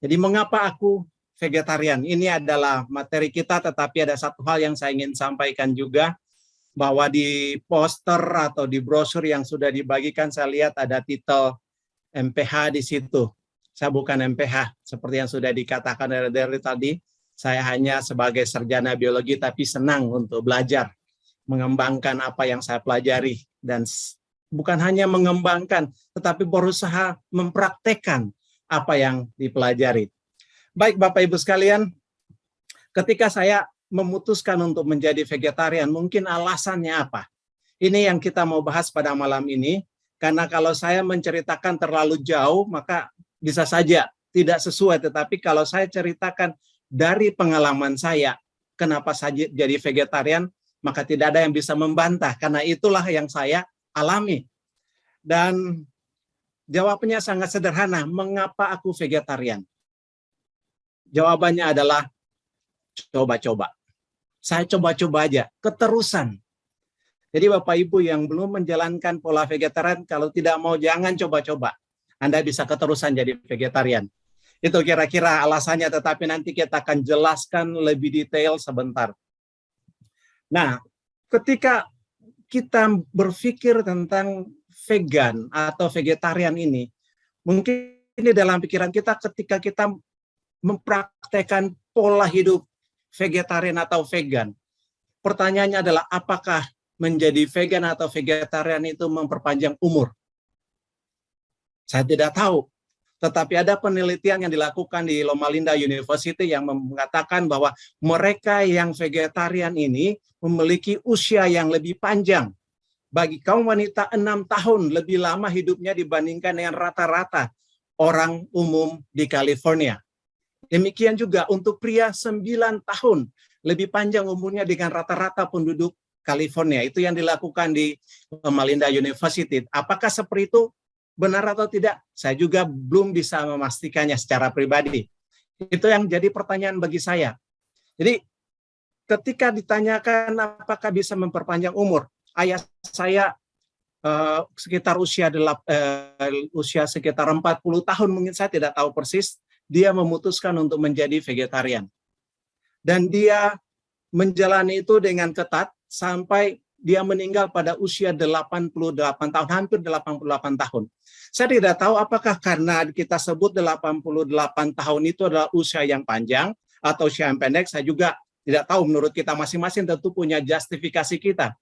Jadi mengapa aku vegetarian? Ini adalah materi kita, tetapi ada satu hal yang saya ingin sampaikan juga, bahwa di poster atau di brosur yang sudah dibagikan, saya lihat ada titel MPH di situ. Saya bukan MPH, seperti yang sudah dikatakan dari tadi. Saya hanya sebagai sarjana biologi, tapi senang untuk belajar, mengembangkan apa yang saya pelajari. Dan bukan hanya mengembangkan, tetapi berusaha mempraktekkan apa yang dipelajari. Baik Bapak Ibu sekalian, ketika saya memutuskan untuk menjadi vegetarian, mungkin alasannya apa? Ini yang kita mau bahas pada malam ini, karena kalau saya menceritakan terlalu jauh, maka bisa saja tidak sesuai. Tetapi kalau saya ceritakan dari pengalaman saya, kenapa saya jadi vegetarian, maka tidak ada yang bisa membantah, karena itulah yang saya alami. Dan jawabannya sangat sederhana, mengapa aku vegetarian? Jawabannya adalah coba-coba. Saya coba-coba aja, keterusan. Jadi Bapak Ibu yang belum menjalankan pola vegetarian, kalau tidak mau jangan coba-coba. Anda bisa keterusan jadi vegetarian. Itu kira-kira alasannya, tetapi nanti kita akan jelaskan lebih detail sebentar. Nah, ketika kita berpikir tentang vegan atau vegetarian ini, mungkin ini dalam pikiran kita ketika kita mempraktekkan pola hidup vegetarian atau vegan. Pertanyaannya adalah apakah menjadi vegan atau vegetarian itu memperpanjang umur? Saya tidak tahu. Tetapi ada penelitian yang dilakukan di Loma Linda University yang mengatakan bahwa mereka yang vegetarian ini memiliki usia yang lebih panjang. Bagi kaum wanita 6 tahun lebih lama hidupnya dibandingkan dengan rata-rata orang umum di California. Demikian juga untuk pria 9 tahun lebih panjang umurnya dengan rata-rata penduduk California. Itu yang dilakukan di Loma Linda University. Apakah seperti itu? Benar atau tidak? Saya juga belum bisa memastikannya secara pribadi. Itu yang jadi pertanyaan bagi saya. Jadi ketika ditanyakan apakah bisa memperpanjang umur, ayah saya sekitar usia sekitar 40 tahun, mungkin saya tidak tahu persis, dia memutuskan untuk menjadi vegetarian. Dan dia menjalani itu dengan ketat sampai dia meninggal pada usia 88 tahun, hampir 88 tahun. Saya tidak tahu apakah karena kita sebut 88 tahun itu adalah usia yang panjang atau usia yang pendek, saya juga tidak tahu, menurut kita masing-masing tentu punya justifikasi kita.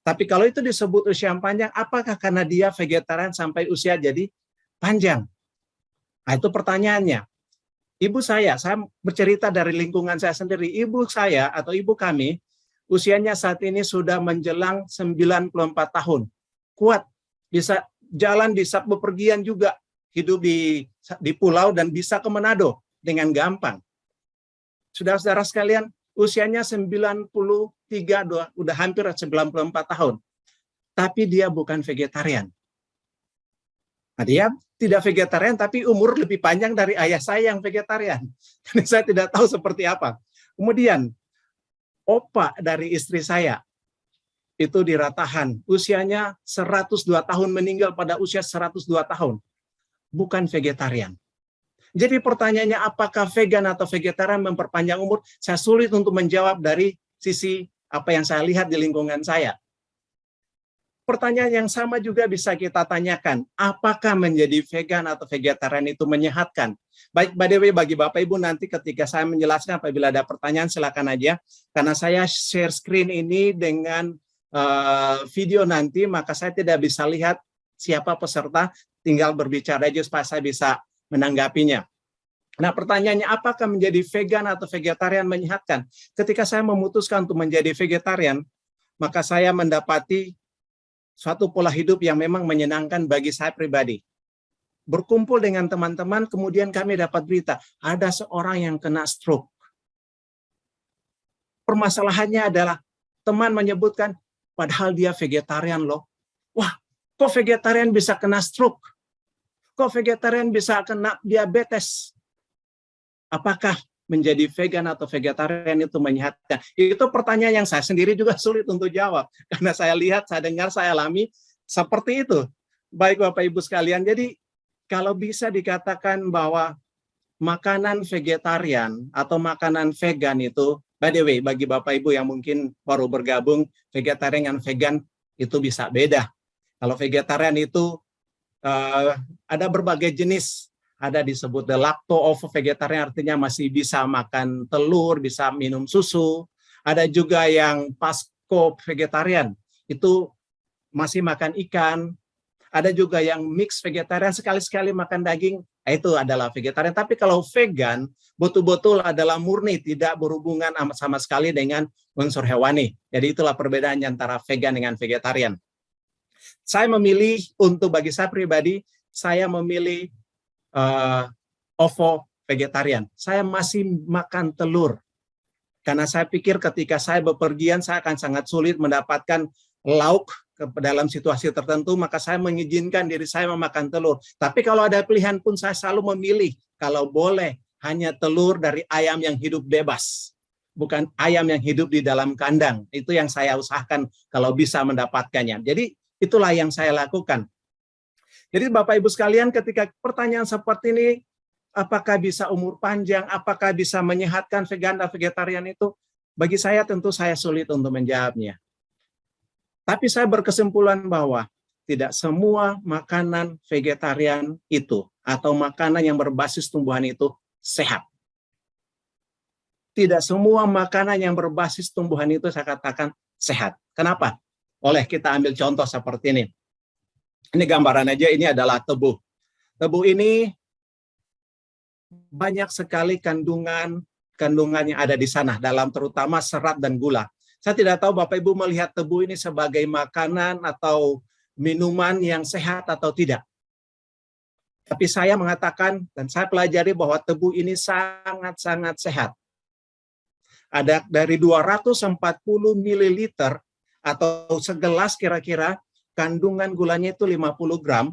Tapi kalau itu disebut usia yang panjang, apakah karena dia vegetarian sampai usia jadi panjang? Nah, itu pertanyaannya. Ibu saya bercerita dari lingkungan saya sendiri, ibu saya atau ibu kami, usianya saat ini sudah menjelang 94 tahun. Kuat, bisa jalan, bisa bepergian juga. Hidup di pulau dan bisa ke Manado dengan gampang. Saudara-saudara sekalian, usianya 93, udah hampir 94 tahun. Tapi dia bukan vegetarian. Nah, dia tidak vegetarian, tapi umur lebih panjang dari ayah saya yang vegetarian. Jadi saya tidak tahu seperti apa. Kemudian, opa dari istri saya itu diratahan, usianya 102 tahun, meninggal pada usia 102 tahun. Bukan vegetarian. Jadi pertanyaannya apakah vegan atau vegetarian memperpanjang umur? Saya sulit untuk menjawab dari sisi apa yang saya lihat di lingkungan saya. Pertanyaan yang sama juga bisa kita tanyakan, apakah menjadi vegan atau vegetarian itu menyehatkan? Baik, by the way, bagi Bapak Ibu nanti ketika saya menjelaskan, apabila ada pertanyaan silakan aja, karena saya share screen ini dengan video nanti, maka saya tidak bisa lihat siapa peserta, tinggal berbicara aja supaya saya bisa menanggapinya. Nah, pertanyaannya apakah menjadi vegan atau vegetarian menyehatkan? Ketika saya memutuskan untuk menjadi vegetarian, maka saya mendapati suatu pola hidup yang memang menyenangkan bagi saya pribadi. Berkumpul dengan teman-teman, kemudian kami dapat berita, ada seorang yang kena stroke. Permasalahannya adalah, teman menyebutkan, padahal dia vegetarian loh. Wah, kok vegetarian bisa kena stroke? Kok vegetarian bisa kena diabetes? Apakah menjadi vegan atau vegetarian itu menyehatkan? Itu pertanyaan yang saya sendiri juga sulit untuk jawab. Karena saya lihat, saya dengar, saya alami seperti itu. Baik Bapak Ibu sekalian, jadi kalau bisa dikatakan bahwa makanan vegetarian atau makanan vegan itu, by the way, bagi Bapak Ibu yang mungkin baru bergabung, vegetarian dan vegan itu bisa beda. Kalau vegetarian itu ada berbagai jenis, ada disebut the lacto-ovo vegetarian, artinya masih bisa makan telur, bisa minum susu. Ada juga yang pasco vegetarian, itu masih makan ikan. Ada juga yang mix vegetarian, sekali-sekali makan daging, itu adalah vegetarian. Tapi kalau vegan, betul-betul adalah murni, tidak berhubungan sama sekali dengan unsur hewani. Jadi itulah perbedaan antara vegan dengan vegetarian. Saya memilih, untuk bagi saya pribadi, saya memilih ovo vegetarian. Saya masih makan telur. Karena saya pikir ketika saya bepergian, saya akan sangat sulit mendapatkan lauk dalam situasi tertentu, maka saya mengizinkan diri saya memakan telur. Tapi kalau ada pilihan pun, saya selalu memilih, kalau boleh, hanya telur dari ayam yang hidup bebas. Bukan ayam yang hidup di dalam kandang. Itu yang saya usahakan kalau bisa mendapatkannya. Jadi itulah yang saya lakukan. Jadi Bapak Ibu sekalian, ketika pertanyaan seperti ini, apakah bisa umur panjang, apakah bisa menyehatkan vegan dan vegetarian itu, bagi saya tentu saya sulit untuk menjawabnya. Tapi saya berkesimpulan bahwa tidak semua makanan vegetarian itu atau makanan yang berbasis tumbuhan itu sehat. Tidak semua makanan yang berbasis tumbuhan itu saya katakan sehat. Kenapa? Oleh kita ambil contoh seperti ini. Ini gambaran aja, ini adalah tebu. Tebu ini banyak sekali kandungan yang ada di sana, dalam terutama serat dan gula. Saya tidak tahu Bapak Ibu melihat tebu ini sebagai makanan atau minuman yang sehat atau tidak. Tapi saya mengatakan dan saya pelajari bahwa tebu ini sangat-sangat sehat. Ada dari 240 ml atau segelas kira-kira, kandungan gulanya itu 50 gram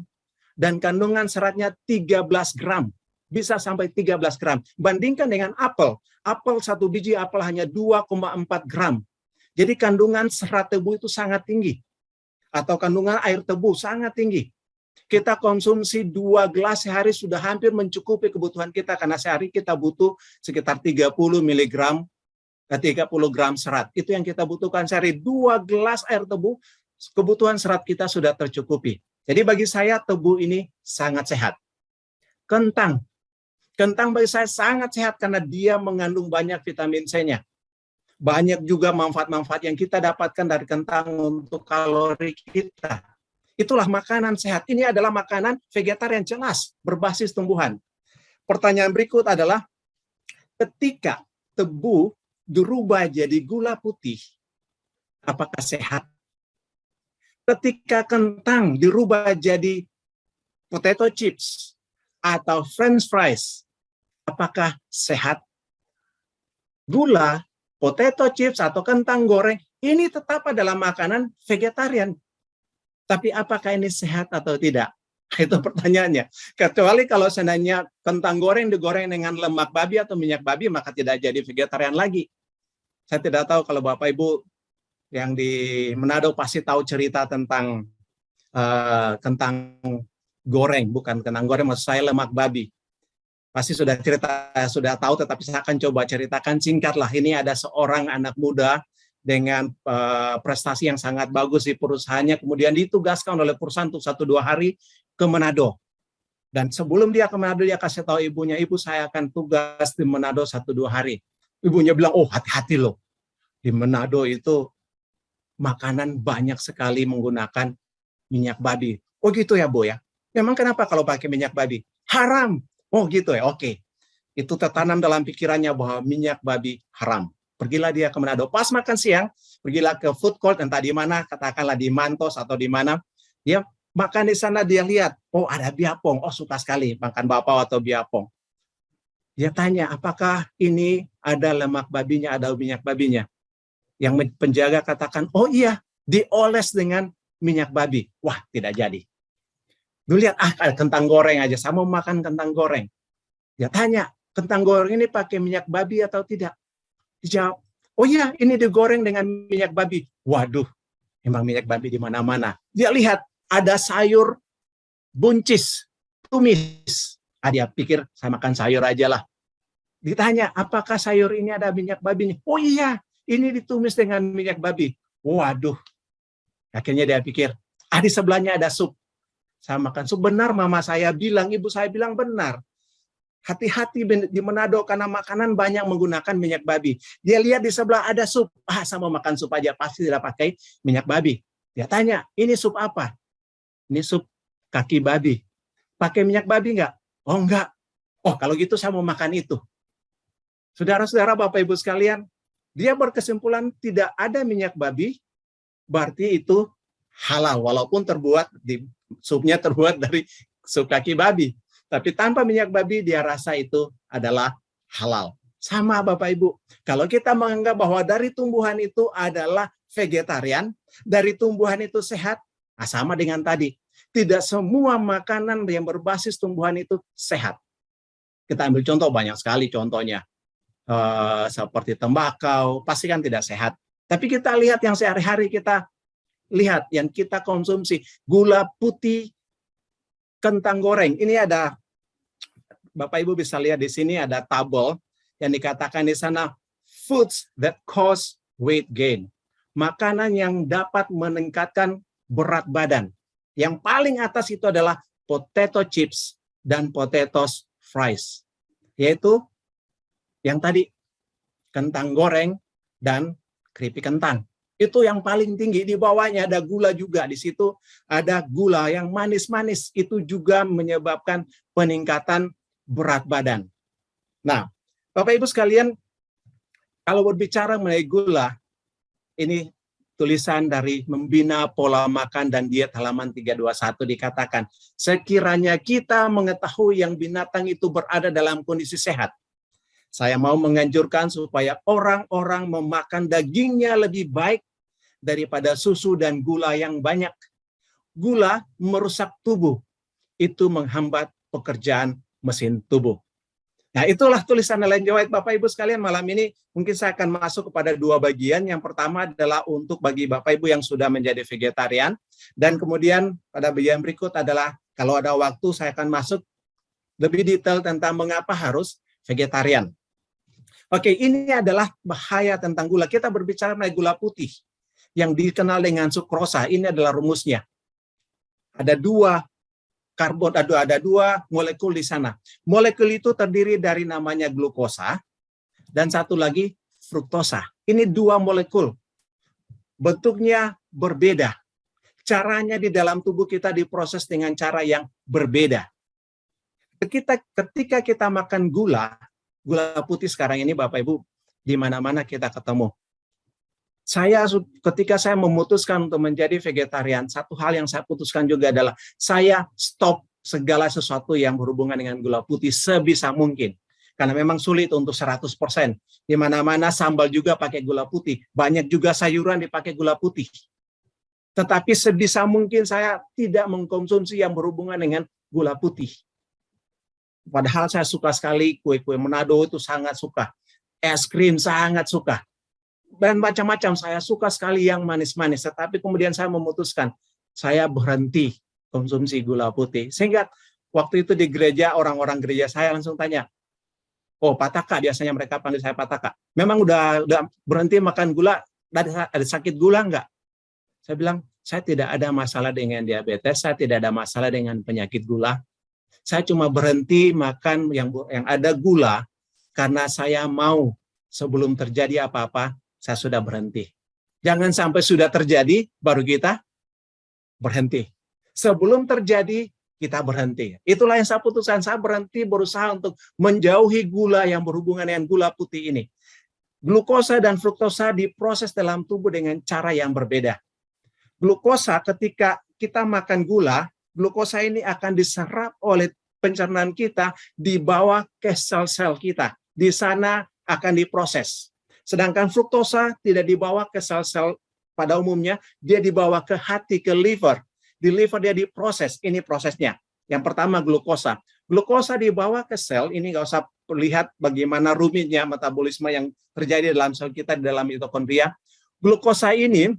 dan kandungan seratnya 13 gram. Bisa sampai 13 gram. Bandingkan dengan apel. Apel, satu biji apel hanya 2,4 gram. Jadi kandungan serat tebu itu sangat tinggi. Atau kandungan air tebu sangat tinggi. Kita konsumsi 2 gelas sehari sudah hampir mencukupi kebutuhan kita. Karena sehari kita butuh sekitar 30 gram serat. Itu yang kita butuhkan sehari. 2 gelas air tebu, kebutuhan serat kita sudah tercukupi. Jadi bagi saya tebu ini sangat sehat. Kentang. Kentang bagi saya sangat sehat karena dia mengandung banyak vitamin C-nya. Banyak juga manfaat-manfaat yang kita dapatkan dari kentang untuk kalori kita. Itulah makanan sehat. Ini adalah makanan vegetarian jelas, berbasis tumbuhan. Pertanyaan berikut adalah, ketika tebu dirubah jadi gula putih, apakah sehat? Ketika kentang dirubah jadi potato chips atau french fries, apakah sehat? Gula, potato chips atau kentang goreng, ini tetap adalah makanan vegetarian. Tapi apakah ini sehat atau tidak? Itu pertanyaannya. Kecuali kalau seandainya kentang goreng digoreng dengan lemak babi atau minyak babi, maka tidak jadi vegetarian lagi. Saya tidak tahu kalau Bapak Ibu yang di Manado pasti tahu cerita tentang kentang goreng, bukan kentang goreng, maksud saya lemak babi. Pasti sudah tahu, tetapi saya akan coba ceritakan singkatlah. Ini ada seorang anak muda dengan prestasi yang sangat bagus di perusahaannya, kemudian ditugaskan oleh perusahaan untuk 1-2 hari ke Manado. Dan sebelum dia ke Manado, dia kasih tahu ibunya, ibu saya akan tugas di Manado 1-2 hari. Ibunya bilang, oh hati-hati loh, di Manado itu makanan banyak sekali menggunakan minyak babi. Oh gitu ya Bu ya? Memang kenapa kalau pakai minyak babi? Haram. Oh gitu ya, oke. Itu tertanam dalam pikirannya bahwa minyak babi haram. Pergilah dia ke Manado. Pas makan siang, pergilah ke food court, entah di mana, katakanlah di Mantos atau di mana. Dia makan di sana, dia lihat, oh ada biapong. Oh suka sekali makan bapau atau biapong. Dia tanya, apakah ini ada lemak babinya, ada minyak babinya? Yang penjaga katakan, oh iya, dioles dengan minyak babi. Wah, tidak jadi. Lu lihat, kentang goreng aja, saya mau makan kentang goreng. Dia tanya, kentang goreng ini pakai minyak babi atau tidak? Dijawab, oh iya, ini digoreng dengan minyak babi. Waduh, memang minyak babi di mana-mana. Dia lihat, ada sayur buncis, tumis. Dia pikir, saya makan sayur aja lah. Ditanya, apakah sayur ini ada minyak babinya? Oh iya, ini ditumis dengan minyak babi. Waduh, akhirnya dia pikir, di sebelahnya ada sup. Saya makan sup. Benar mama saya bilang, ibu saya bilang benar. Hati-hati di Manado karena makanan banyak menggunakan minyak babi. Dia lihat di sebelah ada sup. Sama makan sup aja, pasti tidak pakai minyak babi. Dia tanya, ini sup apa? Ini sup kaki babi. Pakai minyak babi nggak? Oh enggak. Oh kalau gitu saya mau makan itu. Saudara-saudara, Bapak Ibu sekalian, dia berkesimpulan tidak ada minyak babi, berarti itu halal, walaupun supnya terbuat dari sup kaki babi. Tapi tanpa minyak babi, dia rasa itu adalah halal. Sama Bapak Ibu, kalau kita menganggap bahwa dari tumbuhan itu adalah vegetarian, dari tumbuhan itu sehat, sama dengan tadi. Tidak semua makanan yang berbasis tumbuhan itu sehat. Kita ambil contoh, banyak sekali contohnya. Seperti tembakau, pasti kan tidak sehat. Tapi kita lihat yang sehari-hari kita lihat, yang kita konsumsi, gula putih, kentang goreng. Ini ada, Bapak Ibu bisa lihat di sini ada tabel yang dikatakan di sana, foods that cause weight gain. Makanan yang dapat meningkatkan berat badan. Yang paling atas itu adalah potato chips dan potato fries. Yaitu yang tadi, kentang goreng dan keripik kentang. Itu yang paling tinggi. Di bawahnya ada gula juga. Di situ ada gula yang manis-manis. Itu juga menyebabkan peningkatan berat badan. Nah, Bapak Ibu sekalian, kalau berbicara mengenai gula, ini tulisan dari Membina Pola Makan dan Diet halaman 321 dikatakan, sekiranya kita mengetahui yang binatang itu berada dalam kondisi sehat, saya mau menganjurkan supaya orang-orang memakan dagingnya lebih baik daripada susu dan gula yang banyak. Gula merusak tubuh. Itu menghambat pekerjaan mesin tubuh. Nah, itulah tulisan Ellen G. White. Bapak Ibu sekalian, malam ini mungkin saya akan masuk kepada dua bagian. Yang pertama adalah untuk bagi Bapak Ibu yang sudah menjadi vegetarian. Dan kemudian pada bagian berikut adalah, kalau ada waktu saya akan masuk lebih detail tentang mengapa harus vegetarian. Oke, ini adalah bahaya tentang gula. Kita berbicara mengenai gula putih yang dikenal dengan sukrosa. Ini adalah rumusnya. Ada dua molekul di sana. Molekul itu terdiri dari namanya glukosa dan satu lagi fruktosa. Ini dua molekul. Bentuknya berbeda. Caranya di dalam tubuh kita diproses dengan cara yang berbeda. Ketika kita makan gula putih sekarang ini, Bapak Ibu, di mana-mana kita ketemu. Ketika saya memutuskan untuk menjadi vegetarian, satu hal yang saya putuskan juga adalah saya stop segala sesuatu yang berhubungan dengan gula putih sebisa mungkin. Karena memang sulit untuk 100%. Di mana-mana sambal juga pakai gula putih. Banyak juga sayuran dipakai gula putih. Tetapi sebisa mungkin saya tidak mengkonsumsi yang berhubungan dengan gula putih. Padahal saya suka sekali kue-kue Manado, itu sangat suka. Es krim sangat suka. Dan macam-macam, saya suka sekali yang manis-manis. Tetapi kemudian saya memutuskan, saya berhenti konsumsi gula putih. Sehingga waktu itu di gereja, orang-orang gereja saya langsung tanya, oh Pataka, biasanya mereka panggil saya Pataka. Memang udah berhenti makan gula, ada sakit gula enggak? Saya bilang, saya tidak ada masalah dengan diabetes, saya tidak ada masalah dengan penyakit gula. Saya cuma berhenti makan yang ada gula karena saya mau sebelum terjadi apa-apa, saya sudah berhenti. Jangan sampai sudah terjadi, baru kita berhenti. Sebelum terjadi, kita berhenti. Itulah yang saya putuskan. Saya berhenti berusaha untuk menjauhi gula yang berhubungan dengan gula putih ini. Glukosa dan fruktosa diproses dalam tubuh dengan cara yang berbeda. Glukosa, ketika kita makan gula, glukosa ini akan diserap oleh pencernaan kita, dibawa ke sel-sel kita. Di sana akan diproses. Sedangkan fruktosa tidak dibawa ke sel-sel pada umumnya, dia dibawa ke hati, ke liver. Di liver dia diproses, ini prosesnya. Yang pertama glukosa. Glukosa dibawa ke sel, ini nggak usah lihat bagaimana rumitnya metabolisme yang terjadi dalam sel kita, di dalam mitokondria. Glukosa ini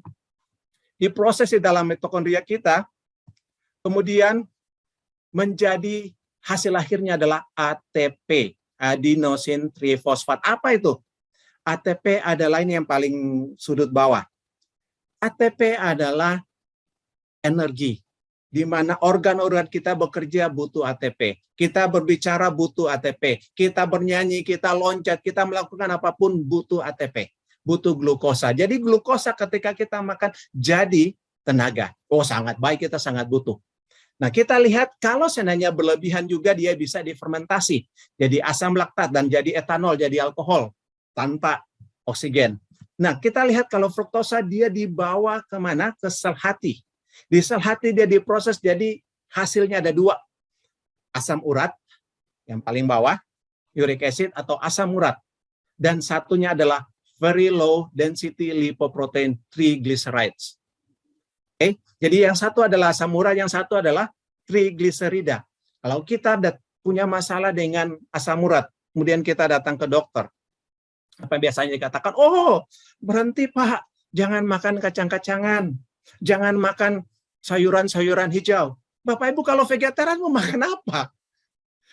diproses di dalam mitokondria kita, kemudian menjadi hasil akhirnya adalah ATP. adenosine trifosfat. Apa itu? ATP adalah ini yang paling sudut bawah. ATP adalah energi, di mana organ-organ kita bekerja butuh ATP. Kita berbicara butuh ATP. Kita bernyanyi, kita loncat, kita melakukan apapun butuh ATP. Butuh glukosa. Jadi glukosa ketika kita makan jadi tenaga. Oh, sangat baik, kita sangat butuh. Nah, kita lihat kalau seandainya berlebihan juga dia bisa difermentasi. Jadi asam laktat dan jadi etanol, jadi alkohol tanpa oksigen. Nah, kita lihat kalau fruktosa dia dibawa kemana? Ke sel hati. Di sel hati dia diproses jadi hasilnya ada dua. Asam urat yang paling bawah, uric acid atau asam urat. Dan satunya adalah very low density lipoprotein triglycerides. Oke, jadi yang satu adalah asam urat, yang satu adalah trigliserida. Kalau kita punya masalah dengan asam urat, kemudian kita datang ke dokter, apa biasanya dikatakan, oh berhenti Pak, jangan makan kacang-kacangan, jangan makan sayuran-sayuran hijau. Bapak Ibu kalau vegetarian mau makan apa?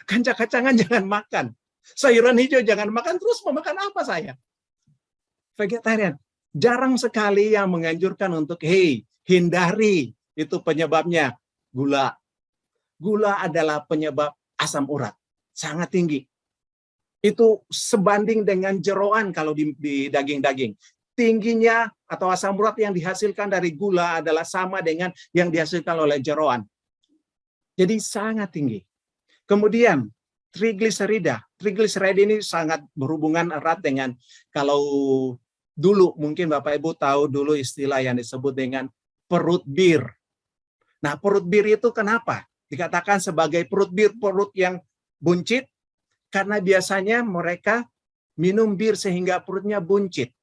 Kacang-kacangan jangan makan, sayuran hijau jangan makan, terus mau makan apa saya? Vegetarian. Jarang sekali yang menganjurkan untuk, hey, hindari, itu penyebabnya gula. Gula adalah penyebab asam urat, sangat tinggi. Itu sebanding dengan jeroan kalau di daging-daging. Tingginya atau asam urat yang dihasilkan dari gula adalah sama dengan yang dihasilkan oleh jeroan. Jadi sangat tinggi. Kemudian trigliserida. Trigliserida ini sangat berhubungan erat dengan, kalau dulu mungkin Bapak Ibu tahu dulu istilah yang disebut dengan perut bir. Nah, perut bir itu kenapa? Dikatakan sebagai perut bir, perut yang buncit, karena biasanya mereka minum bir sehingga perutnya buncit.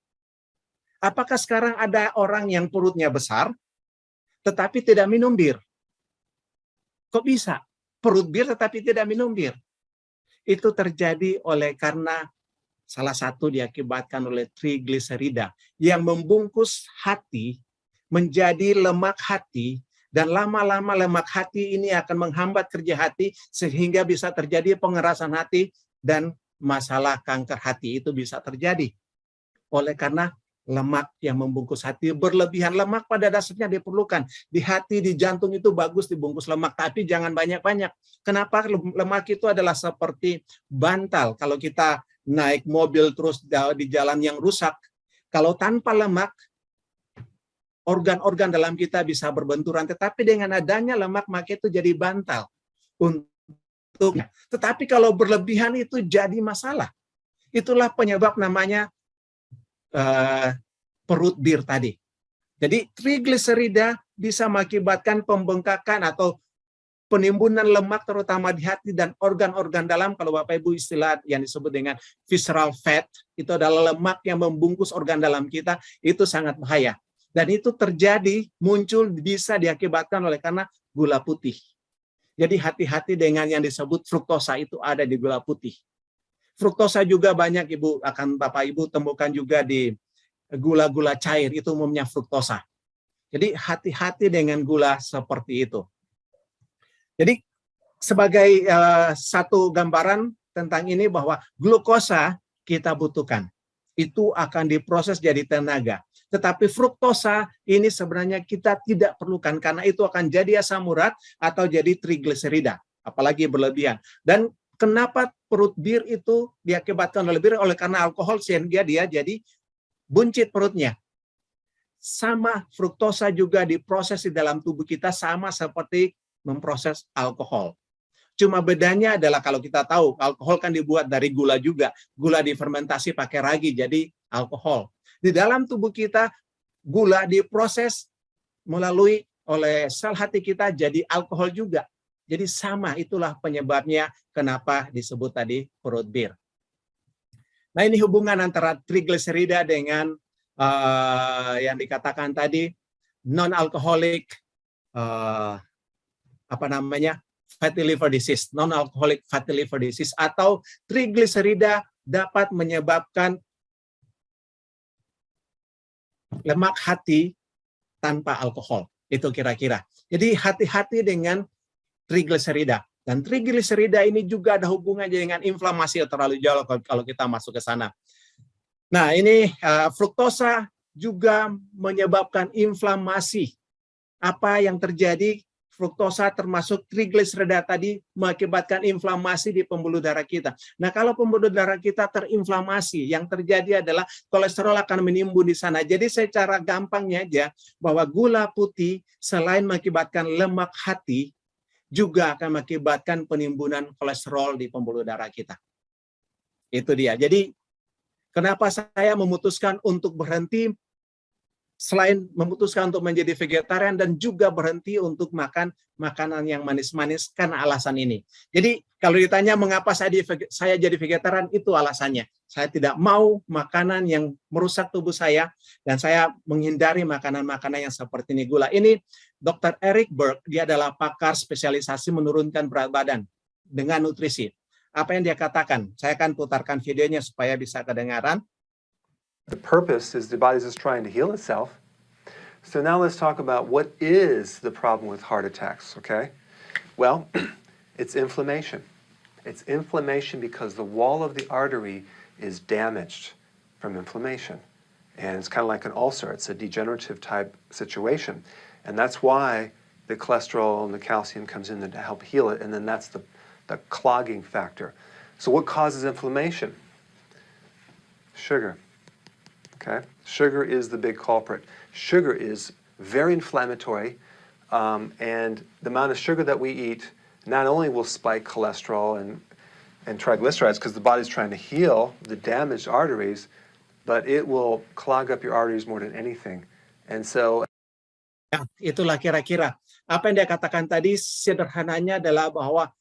Apakah sekarang ada orang yang perutnya besar, tetapi tidak minum bir? Kok bisa? Perut bir tetapi tidak minum bir. Itu terjadi karena salah satu diakibatkan oleh trigliserida yang membungkus hati menjadi lemak hati, dan lama-lama lemak hati ini akan menghambat kerja hati sehingga bisa terjadi pengerasan hati dan masalah kanker hati itu bisa terjadi. Oleh karena lemak yang membungkus hati berlebihan. Lemak pada dasarnya diperlukan. Di hati, di jantung itu bagus dibungkus lemak, tapi jangan banyak-banyak. Kenapa? Lemak itu adalah seperti bantal. Kalau kita naik mobil terus di jalan yang rusak, kalau tanpa lemak, organ-organ dalam kita bisa berbenturan, tetapi dengan adanya lemak maka itu jadi bantal untuknya. Tetapi kalau berlebihan itu jadi masalah. Itulah penyebab namanya perut bir tadi. Jadi trigliserida bisa mengakibatkan pembengkakan atau penimbunan lemak terutama di hati dan organ-organ dalam. Kalau Bapak Ibu istilah yang disebut dengan visceral fat, itu adalah lemak yang membungkus organ dalam kita, itu sangat bahaya. Dan itu terjadi, muncul, bisa diakibatkan oleh karena gula putih. Jadi hati-hati dengan yang disebut fruktosa, itu ada di gula putih. Fruktosa juga banyak Bapak Ibu temukan juga di gula-gula cair, itu umumnya fruktosa. Jadi hati-hati dengan gula seperti itu. Jadi sebagai satu gambaran tentang ini bahwa glukosa kita butuhkan. Itu akan diproses jadi tenaga. Tetapi fruktosa ini sebenarnya kita tidak perlukan karena itu akan jadi asam urat atau jadi trigliserida, apalagi berlebihan. Dan kenapa perut bir itu diakibatkan oleh bir? Oleh karena alkohol sehingga dia jadi buncit perutnya. Sama fruktosa juga diproses di dalam tubuh kita sama seperti memproses alkohol. Cuma bedanya adalah kalau kita tahu alkohol kan dibuat dari gula juga. Gula difermentasi pakai ragi jadi alkohol. Di dalam tubuh kita gula diproses melalui oleh sel hati kita jadi alkohol juga. Jadi sama, itulah penyebabnya kenapa disebut tadi perut bir. Nah, ini hubungan antara trigliserida dengan yang dikatakan tadi non-alcoholic fatty liver disease, non-alcoholic fatty liver disease, atau trigliserida dapat menyebabkan lemak hati tanpa alkohol. Itu kira-kira. Jadi hati-hati dengan trigliserida. Dan trigliserida ini juga ada hubungannya dengan inflamasi terlalu jauh kalau kita masuk ke sana. Nah, ini fruktosa juga menyebabkan inflamasi. Apa yang terjadi? Fruktosa termasuk trigliserida tadi mengakibatkan inflamasi di pembuluh darah kita. Nah, kalau pembuluh darah kita terinflamasi, yang terjadi adalah kolesterol akan menimbun di sana. Jadi secara gampangnya aja bahwa gula putih selain mengakibatkan lemak hati, juga akan mengakibatkan penimbunan kolesterol di pembuluh darah kita. Itu dia. Jadi kenapa saya memutuskan untuk berhenti, selain memutuskan untuk menjadi vegetarian dan juga berhenti untuk makan makanan yang manis-manis karena alasan ini. Jadi kalau ditanya mengapa saya jadi vegetarian, itu alasannya. Saya tidak mau makanan yang merusak tubuh saya dan saya menghindari makanan-makanan yang seperti ini gula. Ini Dr. Eric Berg, dia adalah pakar spesialisasi menurunkan berat badan dengan nutrisi. Apa yang dia katakan? Saya akan putarkan videonya supaya bisa kedengaran. The purpose is the body is trying to heal itself. So now let's talk about what is the problem with heart attacks, okay? Well, it's inflammation. It's inflammation because the wall of the artery is damaged from inflammation. And it's kind of like an ulcer. It's a degenerative type situation. And that's why the cholesterol and the calcium comes in to help heal it, and then that's the clogging factor. So what causes inflammation? Sugar. Okay? Sugar is the big culprit. Sugar is very inflammatory, and the amount of sugar that we eat not only will spike cholesterol and triglycerides because the body's trying to heal the damaged arteries, but it will clog up your arteries more than anything. And so ya, itulah kira-kira apa yang dia katakan tadi. Sederhananya adalah bahwa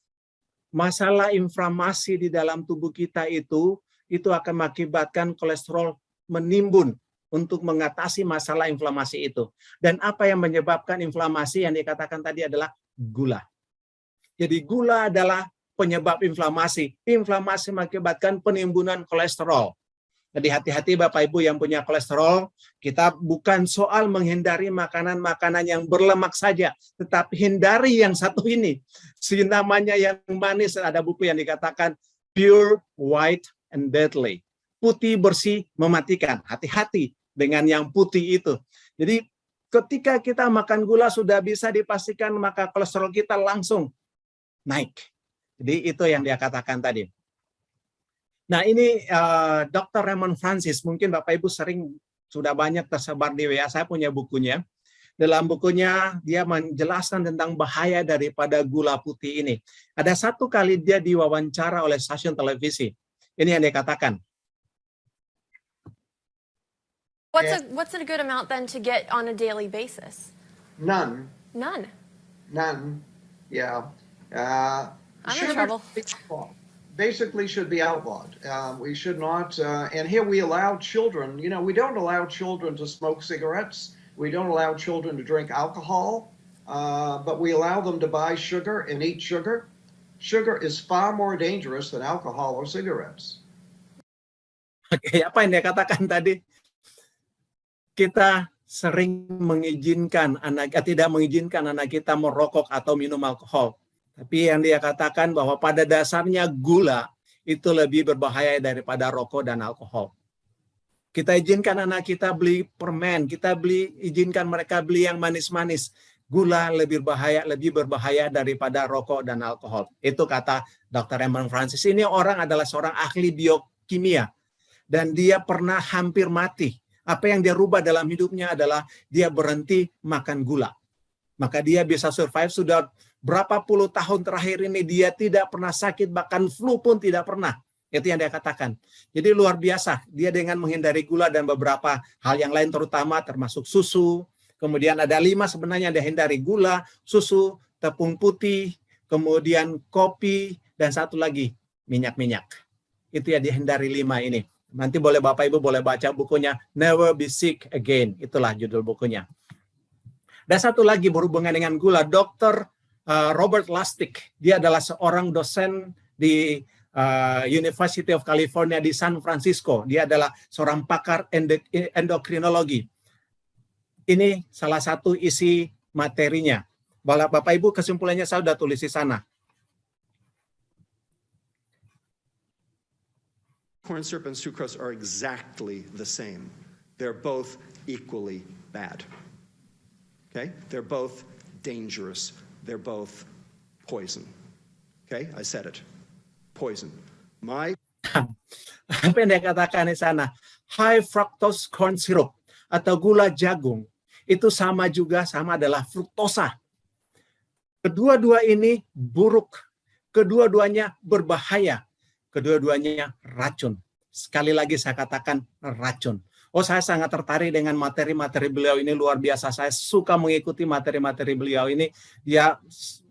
masalah inflamasi di dalam tubuh kita itu akan mengakibatkan kolesterol menimbun untuk mengatasi masalah inflamasi itu. Dan apa yang menyebabkan inflamasi yang dikatakan tadi adalah gula. Jadi gula adalah penyebab inflamasi. Inflamasi mengakibatkan penimbunan kolesterol. Jadi hati-hati Bapak Ibu yang punya kolesterol, kita bukan soal menghindari makanan-makanan yang berlemak saja, tetapi hindari yang satu ini. Namanya yang manis, ada buku yang dikatakan pure, white, and deadly. Putih, bersih, mematikan. Hati-hati dengan yang putih itu. Jadi ketika kita makan gula sudah bisa dipastikan maka kolesterol kita langsung naik. Jadi itu yang dia katakan tadi. Nah ini Dr. Raymond Francis, mungkin Bapak Ibu sudah banyak tersebar di WA, saya punya bukunya. Dalam bukunya dia menjelaskan tentang bahaya daripada gula putih ini. Ada satu kali dia diwawancara oleh stasiun televisi. Ini yang dia katakan. What's a good amount then to get on a daily basis? None. None. None. Yeah. I'm in trouble. Basically should be outlawed. We should not, and here we allow children, we don't allow children to smoke cigarettes. We don't allow children to drink alcohol, but we allow them to buy sugar and eat sugar. Sugar is far more dangerous than alcohol or cigarettes. Oke, apa yang dia katakan tadi? Kita sering tidak mengizinkan anak kita merokok atau minum alkohol. Tapi yang dia katakan bahwa pada dasarnya gula itu lebih berbahaya daripada rokok dan alkohol. Kita izinkan anak kita beli permen, izinkan mereka beli yang manis-manis. Gula lebih berbahaya daripada rokok dan alkohol. Itu kata Dr. Raymond Francis. Ini orang adalah seorang ahli biokimia. Dan dia pernah hampir mati. Apa yang dia rubah dalam hidupnya adalah dia berhenti makan gula. Maka dia bisa survive sudah berapa puluh tahun terakhir ini dia tidak pernah sakit, bahkan flu pun tidak pernah. Itu yang dia katakan. Jadi luar biasa. Dia dengan menghindari gula dan beberapa hal yang lain terutama termasuk susu. Kemudian ada 5 sebenarnya dia hindari: gula, susu, tepung putih, kemudian kopi, dan satu lagi minyak-minyak. Itu ya dihindari 5 ini. Nanti boleh Bapak Ibu boleh baca bukunya Never Be Sick Again. Itulah judul bukunya. Dan satu lagi berhubungan dengan gula, Dr. Robert Lustig. Dia adalah seorang dosen di University of California di San Francisco. Dia adalah seorang pakar endokrinologi. Ini salah satu isi materinya. Bapak Ibu kesimpulannya saya sudah tulis di sana. Corn syrup and sucrose are exactly the same. They're both equally bad. Okay? They're both dangerous. They're both poison. Okay? I said it. Poison. Apa yang dia katakan di sana? High fructose corn syrup atau gula jagung itu sama adalah fruktosa. Kedua-dua ini buruk. Kedua-duanya berbahaya. Kedua-duanya racun. Sekali lagi saya katakan racun. Saya sangat tertarik dengan materi-materi beliau ini, luar biasa. Saya suka mengikuti materi-materi beliau ini. Dia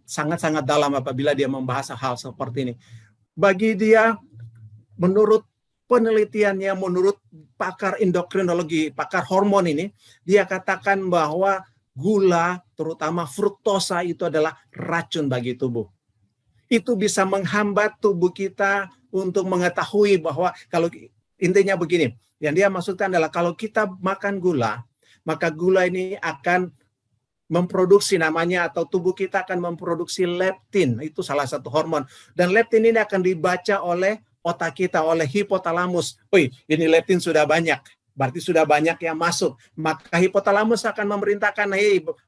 sangat-sangat dalam apabila dia membahas hal seperti ini. Bagi dia, menurut penelitiannya, menurut pakar endokrinologi, pakar hormon ini, dia katakan bahwa gula, terutama fruktosa, itu adalah racun bagi tubuh. Itu bisa menghambat tubuh kita untuk mengetahui bahwa kalau intinya begini, yang dia maksudkan adalah kalau kita makan gula, maka gula ini akan memproduksi namanya atau tubuh kita akan memproduksi leptin, itu salah satu hormon. Dan leptin ini akan dibaca oleh otak kita, oleh hipotalamus. Ini leptin sudah banyak, berarti sudah banyak yang masuk. Maka hipotalamus akan memerintahkan,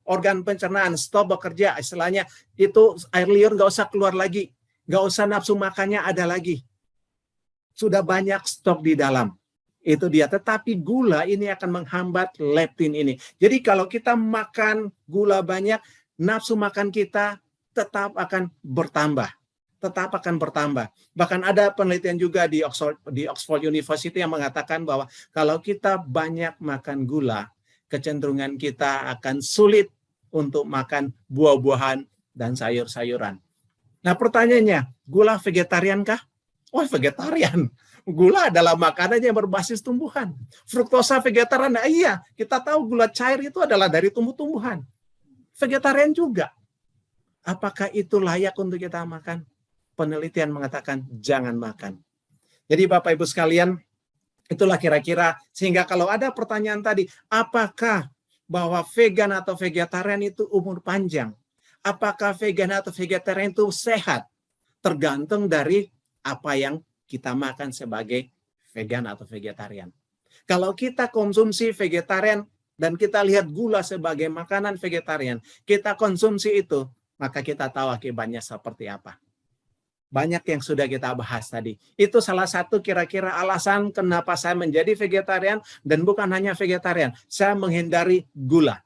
organ pencernaan stop bekerja, istilahnya itu air liur nggak usah keluar lagi, nggak usah nafsu makannya ada lagi. Sudah banyak stok di dalam. Itu dia. Tetapi gula ini akan menghambat leptin ini. Jadi kalau kita makan gula banyak, nafsu makan kita tetap akan bertambah. Tetap akan bertambah. Bahkan ada penelitian juga di Oxford University yang mengatakan bahwa kalau kita banyak makan gula, kecenderungan kita akan sulit untuk makan buah-buahan dan sayur-sayuran. Nah pertanyaannya, gula vegetarian kah? Vegetarian. Gula adalah makanan yang berbasis tumbuhan. Fruktosa vegetarian, iya, kita tahu gula cair itu adalah dari tumbuh-tumbuhan. Vegetarian juga. Apakah itu layak untuk kita makan? Penelitian mengatakan jangan makan. Jadi Bapak Ibu sekalian, itulah kira-kira sehingga kalau ada pertanyaan tadi, apakah bahwa vegan atau vegetarian itu umur panjang? Apakah vegan atau vegetarian itu sehat? Tergantung dari apa yang kita makan sebagai vegan atau vegetarian. Kalau kita konsumsi vegetarian dan kita lihat gula sebagai makanan vegetarian, kita konsumsi itu, maka kita tahu akibatnya seperti apa. Banyak yang sudah kita bahas tadi. Itu salah satu kira-kira alasan kenapa saya menjadi vegetarian dan bukan hanya vegetarian. Saya menghindari gula.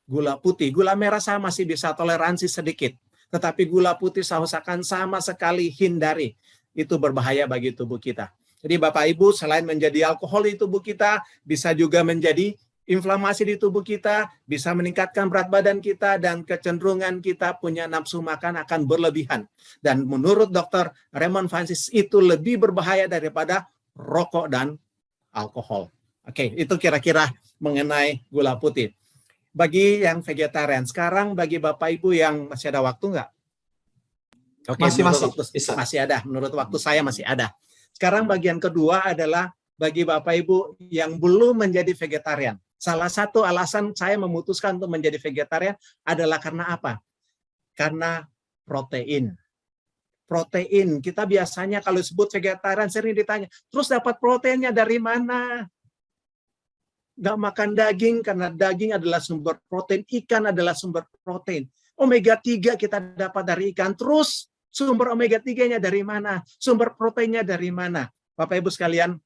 Gula putih, gula merah saya masih bisa toleransi sedikit. Tetapi gula putih saya usahakan sama sekali hindari. Itu berbahaya bagi tubuh kita. Jadi Bapak Ibu, selain menjadi alkohol di tubuh kita, bisa juga menjadi inflamasi di tubuh kita, bisa meningkatkan berat badan kita, dan kecenderungan kita punya nafsu makan akan berlebihan. Dan menurut Dr. Raymond Francis, itu lebih berbahaya daripada rokok dan alkohol. Oke, itu kira-kira mengenai gula putih. Bagi yang vegetarian, sekarang bagi Bapak Ibu yang masih ada waktu nggak? Oke, masih ada. Menurut waktu saya masih ada. Sekarang bagian kedua adalah bagi Bapak Ibu yang belum menjadi vegetarian. Salah satu alasan saya memutuskan untuk menjadi vegetarian adalah karena apa? Karena protein. Protein, kita biasanya kalau sebut vegetarian sering ditanya, terus dapat proteinnya dari mana? Nggak makan daging karena daging adalah sumber protein, ikan adalah sumber protein. Omega 3 kita dapat dari ikan. Terus sumber omega 3-nya dari mana? Sumber proteinnya dari mana? Bapak Ibu sekalian,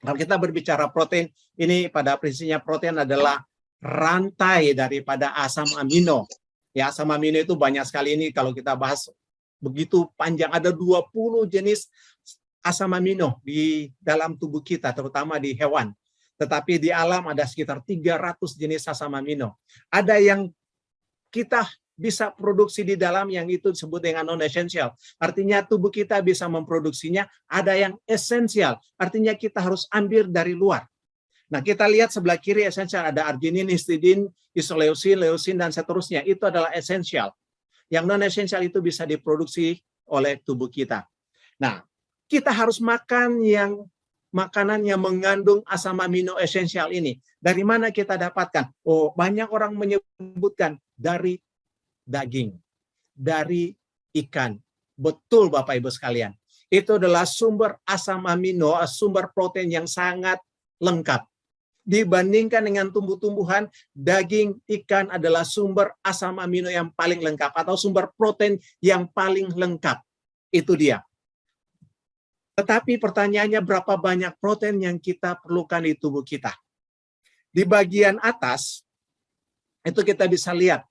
kalau kita berbicara protein, ini pada prinsipnya protein adalah rantai daripada asam amino. Ya, asam amino itu banyak sekali, ini kalau kita bahas begitu panjang, ada 20 jenis asam amino di dalam tubuh kita, terutama di hewan. Tetapi di alam ada sekitar 300 jenis asam amino. Ada yang kita bisa produksi di dalam yang itu disebut dengan non-essential. Artinya tubuh kita bisa memproduksinya. Ada yang esensial. Artinya kita harus ambil dari luar. Nah, kita lihat sebelah kiri esensial. Ada arginin, histidin, isoleusin, leusin, dan seterusnya. Itu adalah esensial. Yang non-essential itu bisa diproduksi oleh tubuh kita. Nah, kita harus makan yang makanan yang mengandung asam amino esensial ini. Dari mana kita dapatkan? Banyak orang menyebutkan dari daging, dari ikan. Betul Bapak Ibu sekalian. Itu adalah sumber asam amino, sumber protein yang sangat lengkap. Dibandingkan dengan tumbuh-tumbuhan, daging, ikan adalah sumber asam amino yang paling lengkap atau sumber protein yang paling lengkap. Itu dia. Tetapi pertanyaannya, berapa banyak protein yang kita perlukan di tubuh kita? Di bagian atas, itu kita bisa lihat.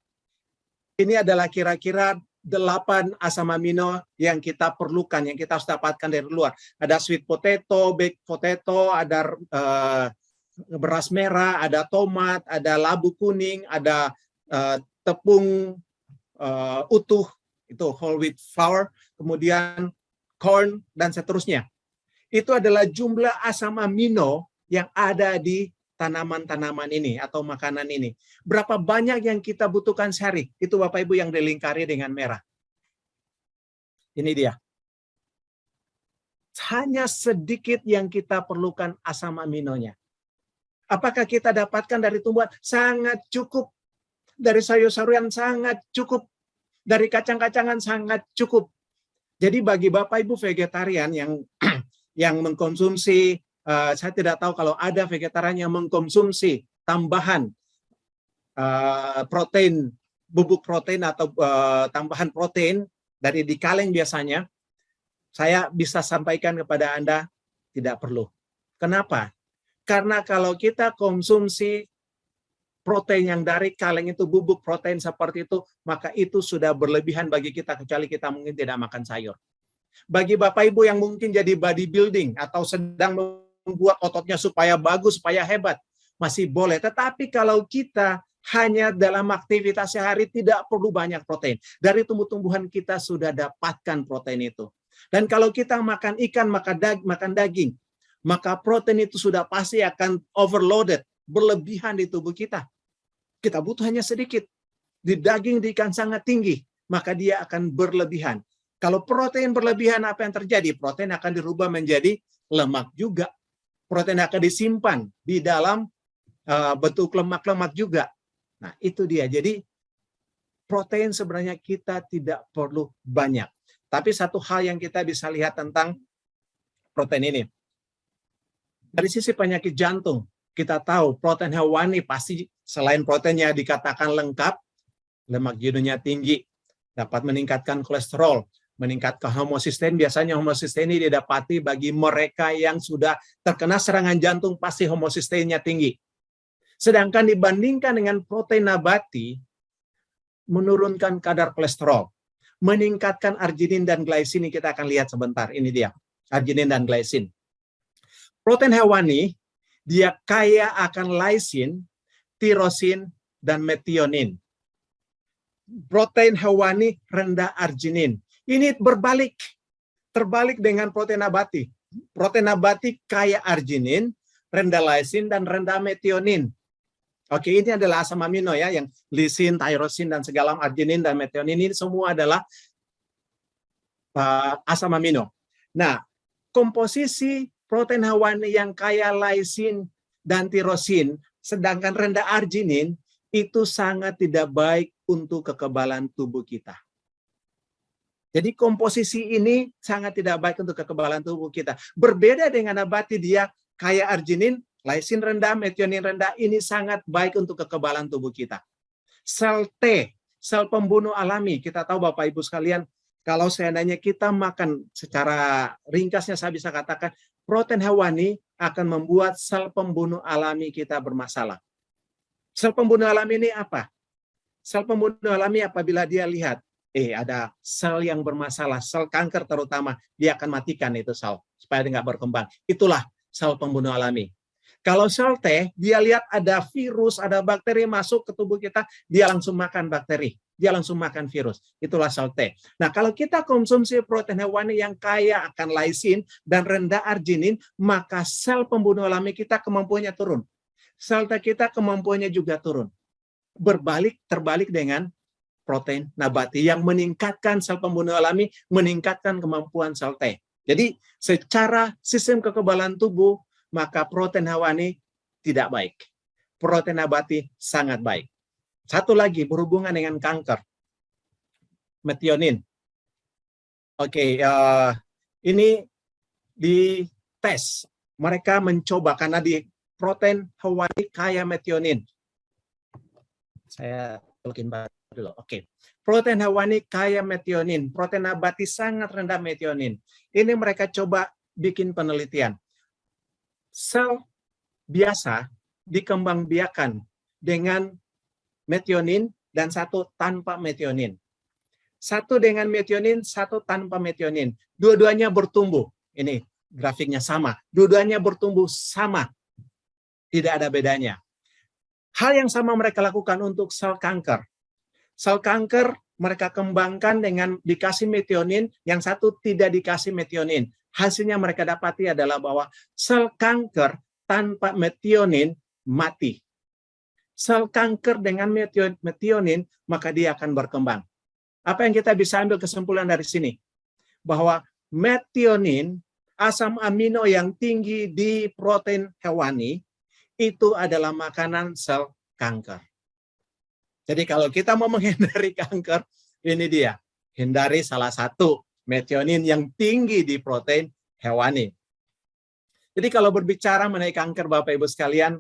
Ini adalah kira-kira 8 asam amino yang kita perlukan, yang kita harus dapatkan dari luar. Ada sweet potato, baked potato, ada beras merah, ada tomat, ada labu kuning, ada tepung utuh, itu whole wheat flour, kemudian corn, dan seterusnya. Itu adalah jumlah asam amino yang ada di tanaman-tanaman ini atau makanan ini. Berapa banyak yang kita butuhkan sehari? Itu Bapak Ibu yang dilingkari dengan merah. Ini dia. Hanya sedikit yang kita perlukan asam aminonya. Apakah kita dapatkan dari tumbuhan? Sangat cukup. Dari sayur-sayuran sangat cukup. Dari kacang-kacangan sangat cukup. Jadi bagi Bapak Ibu vegetarian yang mengkonsumsi, saya tidak tahu kalau ada vegetarian yang mengkonsumsi tambahan protein, bubuk protein atau tambahan protein dari di kaleng biasanya, saya bisa sampaikan kepada Anda tidak perlu. Kenapa? Karena kalau kita konsumsi protein yang dari kaleng itu, bubuk protein seperti itu, maka itu sudah berlebihan bagi kita, kecuali kita mungkin tidak makan sayur. Bagi Bapak Ibu yang mungkin jadi bodybuilding atau sedang membuat ototnya supaya bagus, supaya hebat, masih boleh. Tetapi kalau kita hanya dalam aktivitas sehari, tidak perlu banyak protein. Dari tumbuh-tumbuhan kita sudah dapatkan protein itu. Dan kalau kita makan ikan, makan daging, maka protein itu sudah pasti akan overloaded, berlebihan di tubuh kita. Kita butuh hanya sedikit. Di daging, di ikan sangat tinggi, maka dia akan berlebihan. Kalau protein berlebihan, apa yang terjadi? Protein akan dirubah menjadi lemak juga. Protein akan disimpan di dalam bentuk lemak-lemak juga. Nah, itu dia. Jadi, protein sebenarnya kita tidak perlu banyak. Tapi satu hal yang kita bisa lihat tentang protein ini. Dari sisi penyakit jantung, kita tahu protein hewani pasti selain proteinnya dikatakan lengkap, lemak jenuhnya tinggi, dapat meningkatkan kolesterol, meningkatkan homosistein. Biasanya homosistein ini didapati bagi mereka yang sudah terkena serangan jantung, pasti homosisteinnya tinggi. Sedangkan dibandingkan dengan protein nabati, menurunkan kadar kolesterol, meningkatkan arginin dan glycine. Kita akan lihat sebentar, ini dia, arginin dan glycine. Protein hewani, dia kaya akan lysine, tirosin, dan methionine. Protein hewani rendah arginin. Ini berbalik, terbalik dengan protein nabati. Protein nabati kaya arginin, rendah lysine, dan rendah methionine. Oke, ini adalah asam amino ya, yang lysine, tyrosin, dan segala arginin dan methionine ini semua adalah asam amino. Nah, komposisi protein hewani yang kaya lysine dan tirosin, sedangkan rendah arginin, itu sangat tidak baik untuk kekebalan tubuh kita. Jadi komposisi ini sangat tidak baik untuk kekebalan tubuh kita. Berbeda dengan nabati, dia kaya arginin, lysine rendah, methionine rendah, ini sangat baik untuk kekebalan tubuh kita. Sel T, sel pembunuh alami, kita tahu Bapak Ibu sekalian, kalau seandainya kita makan, secara ringkasnya saya bisa katakan, protein hewani akan membuat sel pembunuh alami kita bermasalah. Sel pembunuh alami ini apa? Sel pembunuh alami apabila dia lihat, ada sel yang bermasalah, sel kanker terutama, dia akan matikan itu sel, supaya dia nggak berkembang. Itulah sel pembunuh alami. Kalau sel T, dia lihat ada virus, ada bakteri masuk ke tubuh kita, dia langsung makan bakteri. Dia langsung makan virus. Itulah sel T. Nah, kalau kita konsumsi protein hewani yang kaya akan lysine dan rendah arginin, maka sel pembunuh alami kita kemampuannya turun. Sel T kita kemampuannya juga turun. Terbalik dengan protein nabati yang meningkatkan sel pembunuh alami, meningkatkan kemampuan sel T. Jadi, secara sistem kekebalan tubuh, maka protein hewani tidak baik. Protein nabati sangat baik. Satu lagi berhubungan dengan kanker. Methionine. Oke, Ini dites, mereka mencoba karena di protein hewani kaya metionin. Saya login dulu. Oke. Protein hewani kaya metionin, protein nabati sangat rendah metionin. Ini mereka coba bikin penelitian. Sel biasa dikembangbiakan dengan metionin dan satu tanpa metionin. Satu dengan metionin, satu tanpa metionin. Dua-duanya bertumbuh. Ini grafiknya sama. Dua-duanya bertumbuh sama. Tidak ada bedanya. Hal yang sama mereka lakukan untuk sel kanker. Sel kanker mereka kembangkan dengan dikasih metionin, yang satu tidak dikasih metionin. Hasilnya mereka dapati adalah bahwa sel kanker tanpa metionin mati. Sel kanker dengan metionin, maka dia akan berkembang. Apa yang kita bisa ambil kesimpulan dari sini? Bahwa metionin, asam amino yang tinggi di protein hewani, itu adalah makanan sel kanker. Jadi kalau kita mau menghindari kanker, ini dia. Hindari salah satu metionin yang tinggi di protein hewani. Jadi kalau berbicara mengenai kanker, Bapak Ibu sekalian,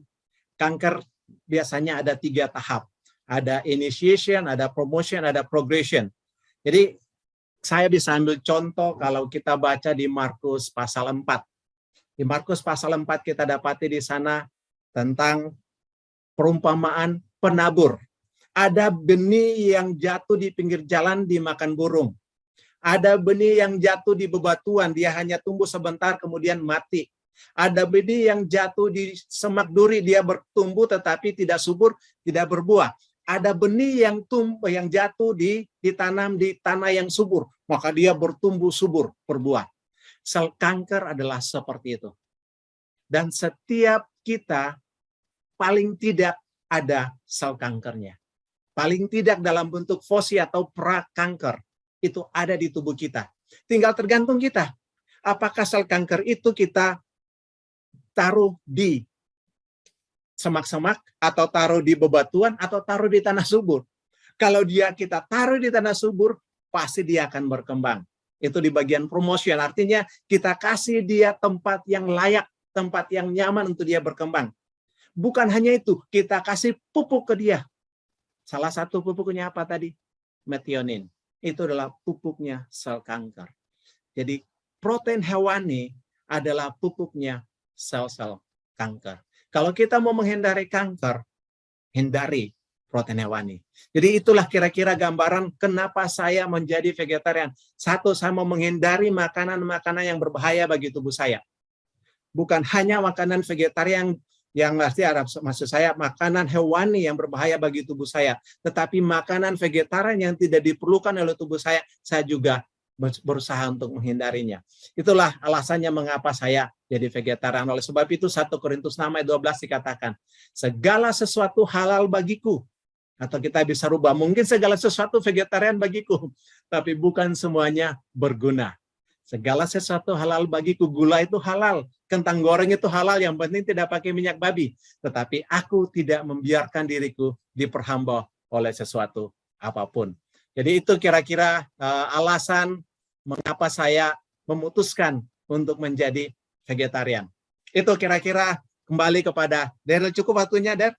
kanker biasanya ada 3 tahap. Ada initiation, ada promotion, ada progression. Jadi saya bisa ambil contoh kalau kita baca di Markus pasal 4. Di Markus pasal 4 kita dapati di sana tentang perumpamaan penabur. Ada benih yang jatuh di pinggir jalan dimakan burung. Ada benih yang jatuh di bebatuan, dia hanya tumbuh sebentar kemudian mati. Ada benih yang jatuh di semak duri, dia bertumbuh tetapi tidak subur, tidak berbuah. Ada benih yang jatuh ditanam di tanah yang subur, maka dia bertumbuh subur, berbuah. Sel kanker adalah seperti itu. Dan setiap kita paling tidak ada sel kankernya. Paling tidak dalam bentuk fosi atau prakanker itu ada di tubuh kita. Tinggal tergantung kita. Apakah sel kanker itu kita taruh di semak-semak atau taruh di bebatuan atau taruh di tanah subur. Kalau kita taruh di tanah subur, pasti dia akan berkembang. Itu di bagian promotion, artinya kita kasih dia tempat yang layak, tempat yang nyaman untuk dia berkembang. Bukan hanya itu, kita kasih pupuk ke dia. Salah satu pupuknya apa tadi? Metionin. Itu adalah pupuknya sel kanker. Jadi protein hewani adalah pupuknya sel-sel kanker. Kalau kita mau menghindari kanker, hindari protein hewani. Jadi itulah kira-kira gambaran kenapa saya menjadi vegetarian. Satu, saya mau menghindari makanan-makanan yang berbahaya bagi tubuh saya. Bukan hanya makanan vegetarian yang pasti maksud saya makanan hewani yang berbahaya bagi tubuh saya, tetapi makanan vegetarian yang tidak diperlukan oleh tubuh saya juga berusaha untuk menghindarinya. Itulah alasannya mengapa saya jadi vegetarian. Oleh sebab itu 1 Korintus 6 ayat 12 dikatakan, segala sesuatu halal bagiku. Atau kita bisa rubah, mungkin segala sesuatu vegetarian bagiku, tapi bukan semuanya berguna. Segala sesuatu halal bagiku, gula itu halal, kentang goreng itu halal, yang penting tidak pakai minyak babi. Tetapi aku tidak membiarkan diriku diperhamba oleh sesuatu apapun. Jadi itu kira-kira alasan mengapa saya memutuskan untuk menjadi vegetarian. Itu kira-kira kembali kepada Daryl. Cukup waktunya, Der?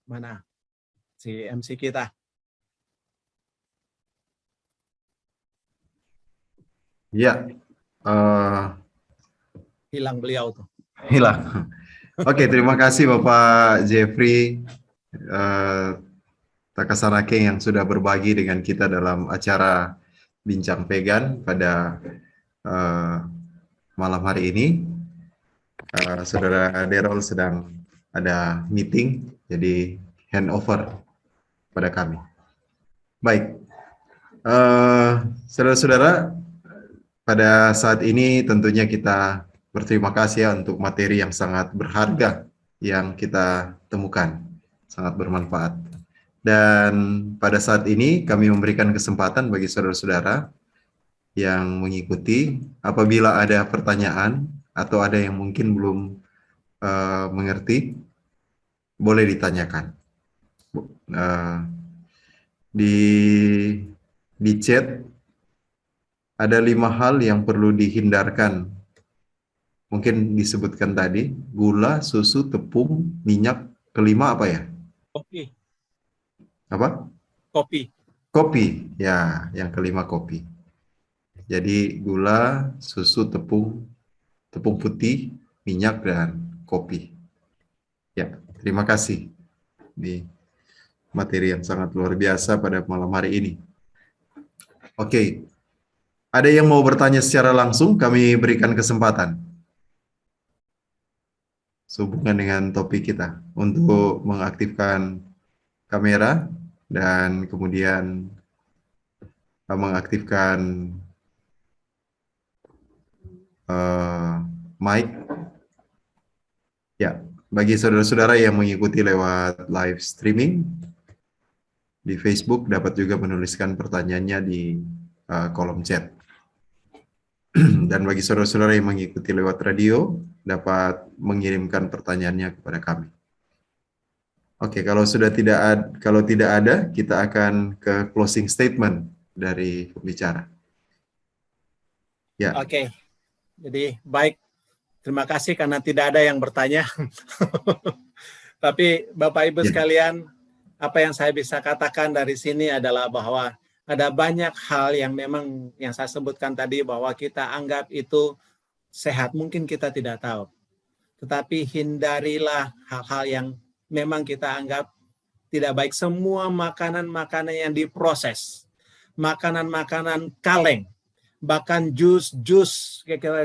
Mana si MC kita? Ya, Hilang beliau tuh. hilang. Oke, terima kasih Bapak Jeffrey Takasanake yang sudah berbagi dengan kita dalam acara Bincang Vegan pada malam hari ini. Saudara Daryl sedang ada meeting, jadi handover pada kami. Baik, saudara-saudara, pada saat ini tentunya kita berterima kasih ya untuk materi yang sangat berharga yang kita temukan, sangat bermanfaat. Dan pada saat ini kami memberikan kesempatan bagi saudara-saudara yang mengikuti, apabila ada pertanyaan atau ada yang mungkin belum mengerti, boleh ditanyakan. Di di chat ada 5 hal yang perlu dihindarkan. Mungkin disebutkan tadi, gula, susu, tepung, minyak. Kelima apa ya? Kopi, Apa? kopi. Kopi. Ya, yang kelima kopi. Jadi gula, susu, tepung, tepung putih, minyak, dan kopi. Ya, terima kasih di materi yang sangat luar biasa pada malam hari ini. Oke, ada yang mau bertanya secara langsung? Kami berikan kesempatan sehubungan dengan topik kita untuk mengaktifkan kamera dan kemudian mengaktifkan mic. Ya, bagi saudara-saudara yang mengikuti lewat live streaming di Facebook dapat juga menuliskan pertanyaannya di kolom chat. Dan bagi saudara-saudara yang mengikuti lewat radio dapat mengirimkan pertanyaannya kepada kami. Oke, kalau tidak ada, kita akan ke closing statement dari pembicara. Ya. Oke, jadi baik. Terima kasih karena tidak ada yang bertanya. Tapi Bapak Ibu sekalian, apa yang saya bisa katakan dari sini adalah bahwa ada banyak hal yang memang yang saya sebutkan tadi bahwa kita anggap itu sehat. Mungkin kita tidak tahu. Tetapi hindarilah hal-hal yang memang kita anggap tidak baik. Semua makanan-makanan yang diproses, makanan-makanan kaleng, bahkan jus,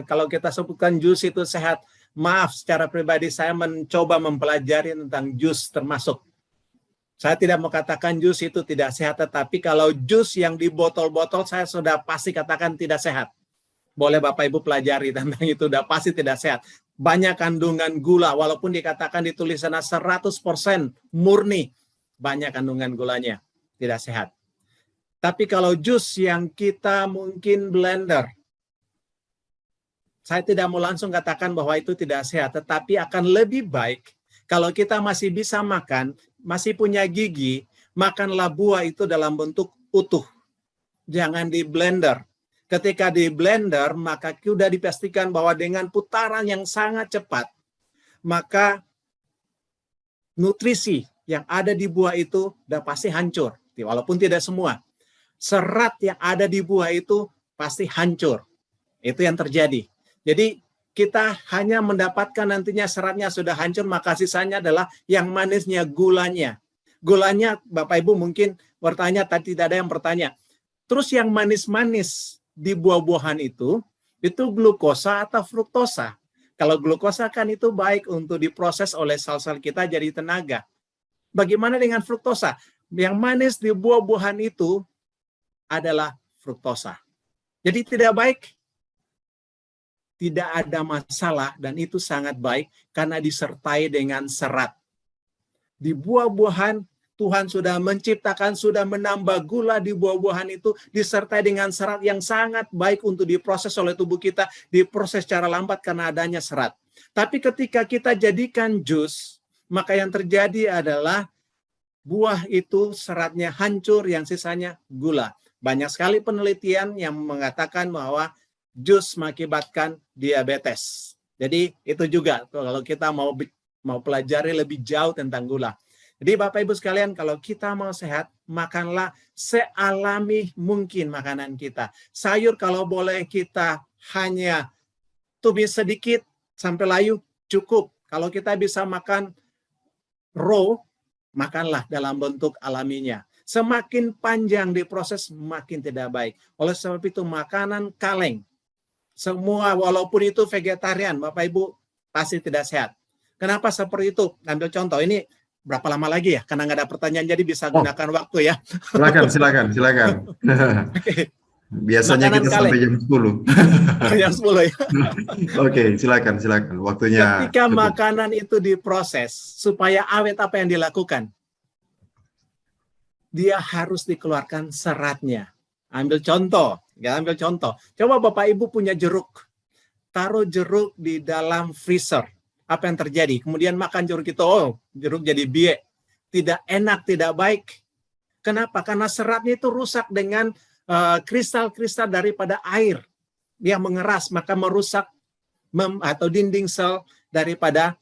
kalau kita sebutkan jus itu sehat, maaf secara pribadi saya mencoba mempelajari tentang jus termasuk. Saya tidak mau katakan jus itu tidak sehat, tetapi kalau jus yang di botol-botol saya sudah pasti katakan tidak sehat. Boleh Bapak Ibu pelajari tentang itu, sudah pasti tidak sehat. Banyak kandungan gula, walaupun dikatakan di tulisannya 100% murni, banyak kandungan gulanya, tidak sehat. Tapi kalau jus yang kita mungkin blender, saya tidak mau langsung katakan bahwa itu tidak sehat, tetapi akan lebih baik kalau kita masih bisa makan, masih punya gigi, makanlah buah itu dalam bentuk utuh. Jangan di blender. Ketika di blender, maka sudah dipastikan bahwa dengan putaran yang sangat cepat, maka nutrisi yang ada di buah itu sudah pasti hancur. Walaupun tidak semua. Serat yang ada di buah itu pasti hancur. Itu yang terjadi. Jadi kita hanya mendapatkan nantinya seratnya sudah hancur, maka sisanya adalah yang manisnya, gulanya. Gulanya, Bapak Ibu mungkin bertanya, tadi tidak ada yang bertanya. Terus yang manis-manis di buah-buahan itu glukosa atau fruktosa? Kalau glukosa kan itu baik untuk diproses oleh sel-sel kita jadi tenaga. Bagaimana dengan fruktosa? Yang manis di buah-buahan itu adalah fruktosa. Jadi tidak baik. Tidak ada masalah dan itu sangat baik karena disertai dengan serat. Di buah-buahan Tuhan sudah menciptakan, sudah menambah gula di buah-buahan itu disertai dengan serat yang sangat baik untuk diproses oleh tubuh kita, diproses secara lambat karena adanya serat. Tapi ketika kita jadikan jus, maka yang terjadi adalah buah itu seratnya hancur, yang sisanya gula. Banyak sekali penelitian yang mengatakan bahwa jus mengakibatkan diabetes. Jadi itu juga kalau kita mau pelajari lebih jauh tentang gula. Jadi Bapak Ibu sekalian, kalau kita mau sehat, makanlah sealami mungkin makanan kita. Sayur kalau boleh kita hanya tumis sedikit sampai layu, cukup. Kalau kita bisa makan raw, makanlah dalam bentuk alaminya. Semakin panjang diproses, makin tidak baik. Oleh sebab itu, makanan kaleng, semua walaupun itu vegetarian, Bapak Ibu pasti tidak sehat. Kenapa seperti itu? Ambil contoh, ini berapa lama lagi ya? Karena nggak ada pertanyaan, jadi bisa gunakan waktu ya. Silakan. Oke. Biasanya Makanan kita kaleng. sampai jam 10. Jam 10 ya. Oke, silakan. Waktunya. Ketika makanan itu diproses, supaya awet apa yang dilakukan? Dia harus dikeluarkan seratnya. Ambil contoh. Coba Bapak Ibu punya jeruk. Taruh jeruk di dalam freezer. Apa yang terjadi? Kemudian makan jeruk itu, jeruk jadi biek. Tidak enak, tidak baik. Kenapa? Karena seratnya itu rusak dengan kristal-kristal daripada air yang mengeras, maka merusak atau dinding sel daripada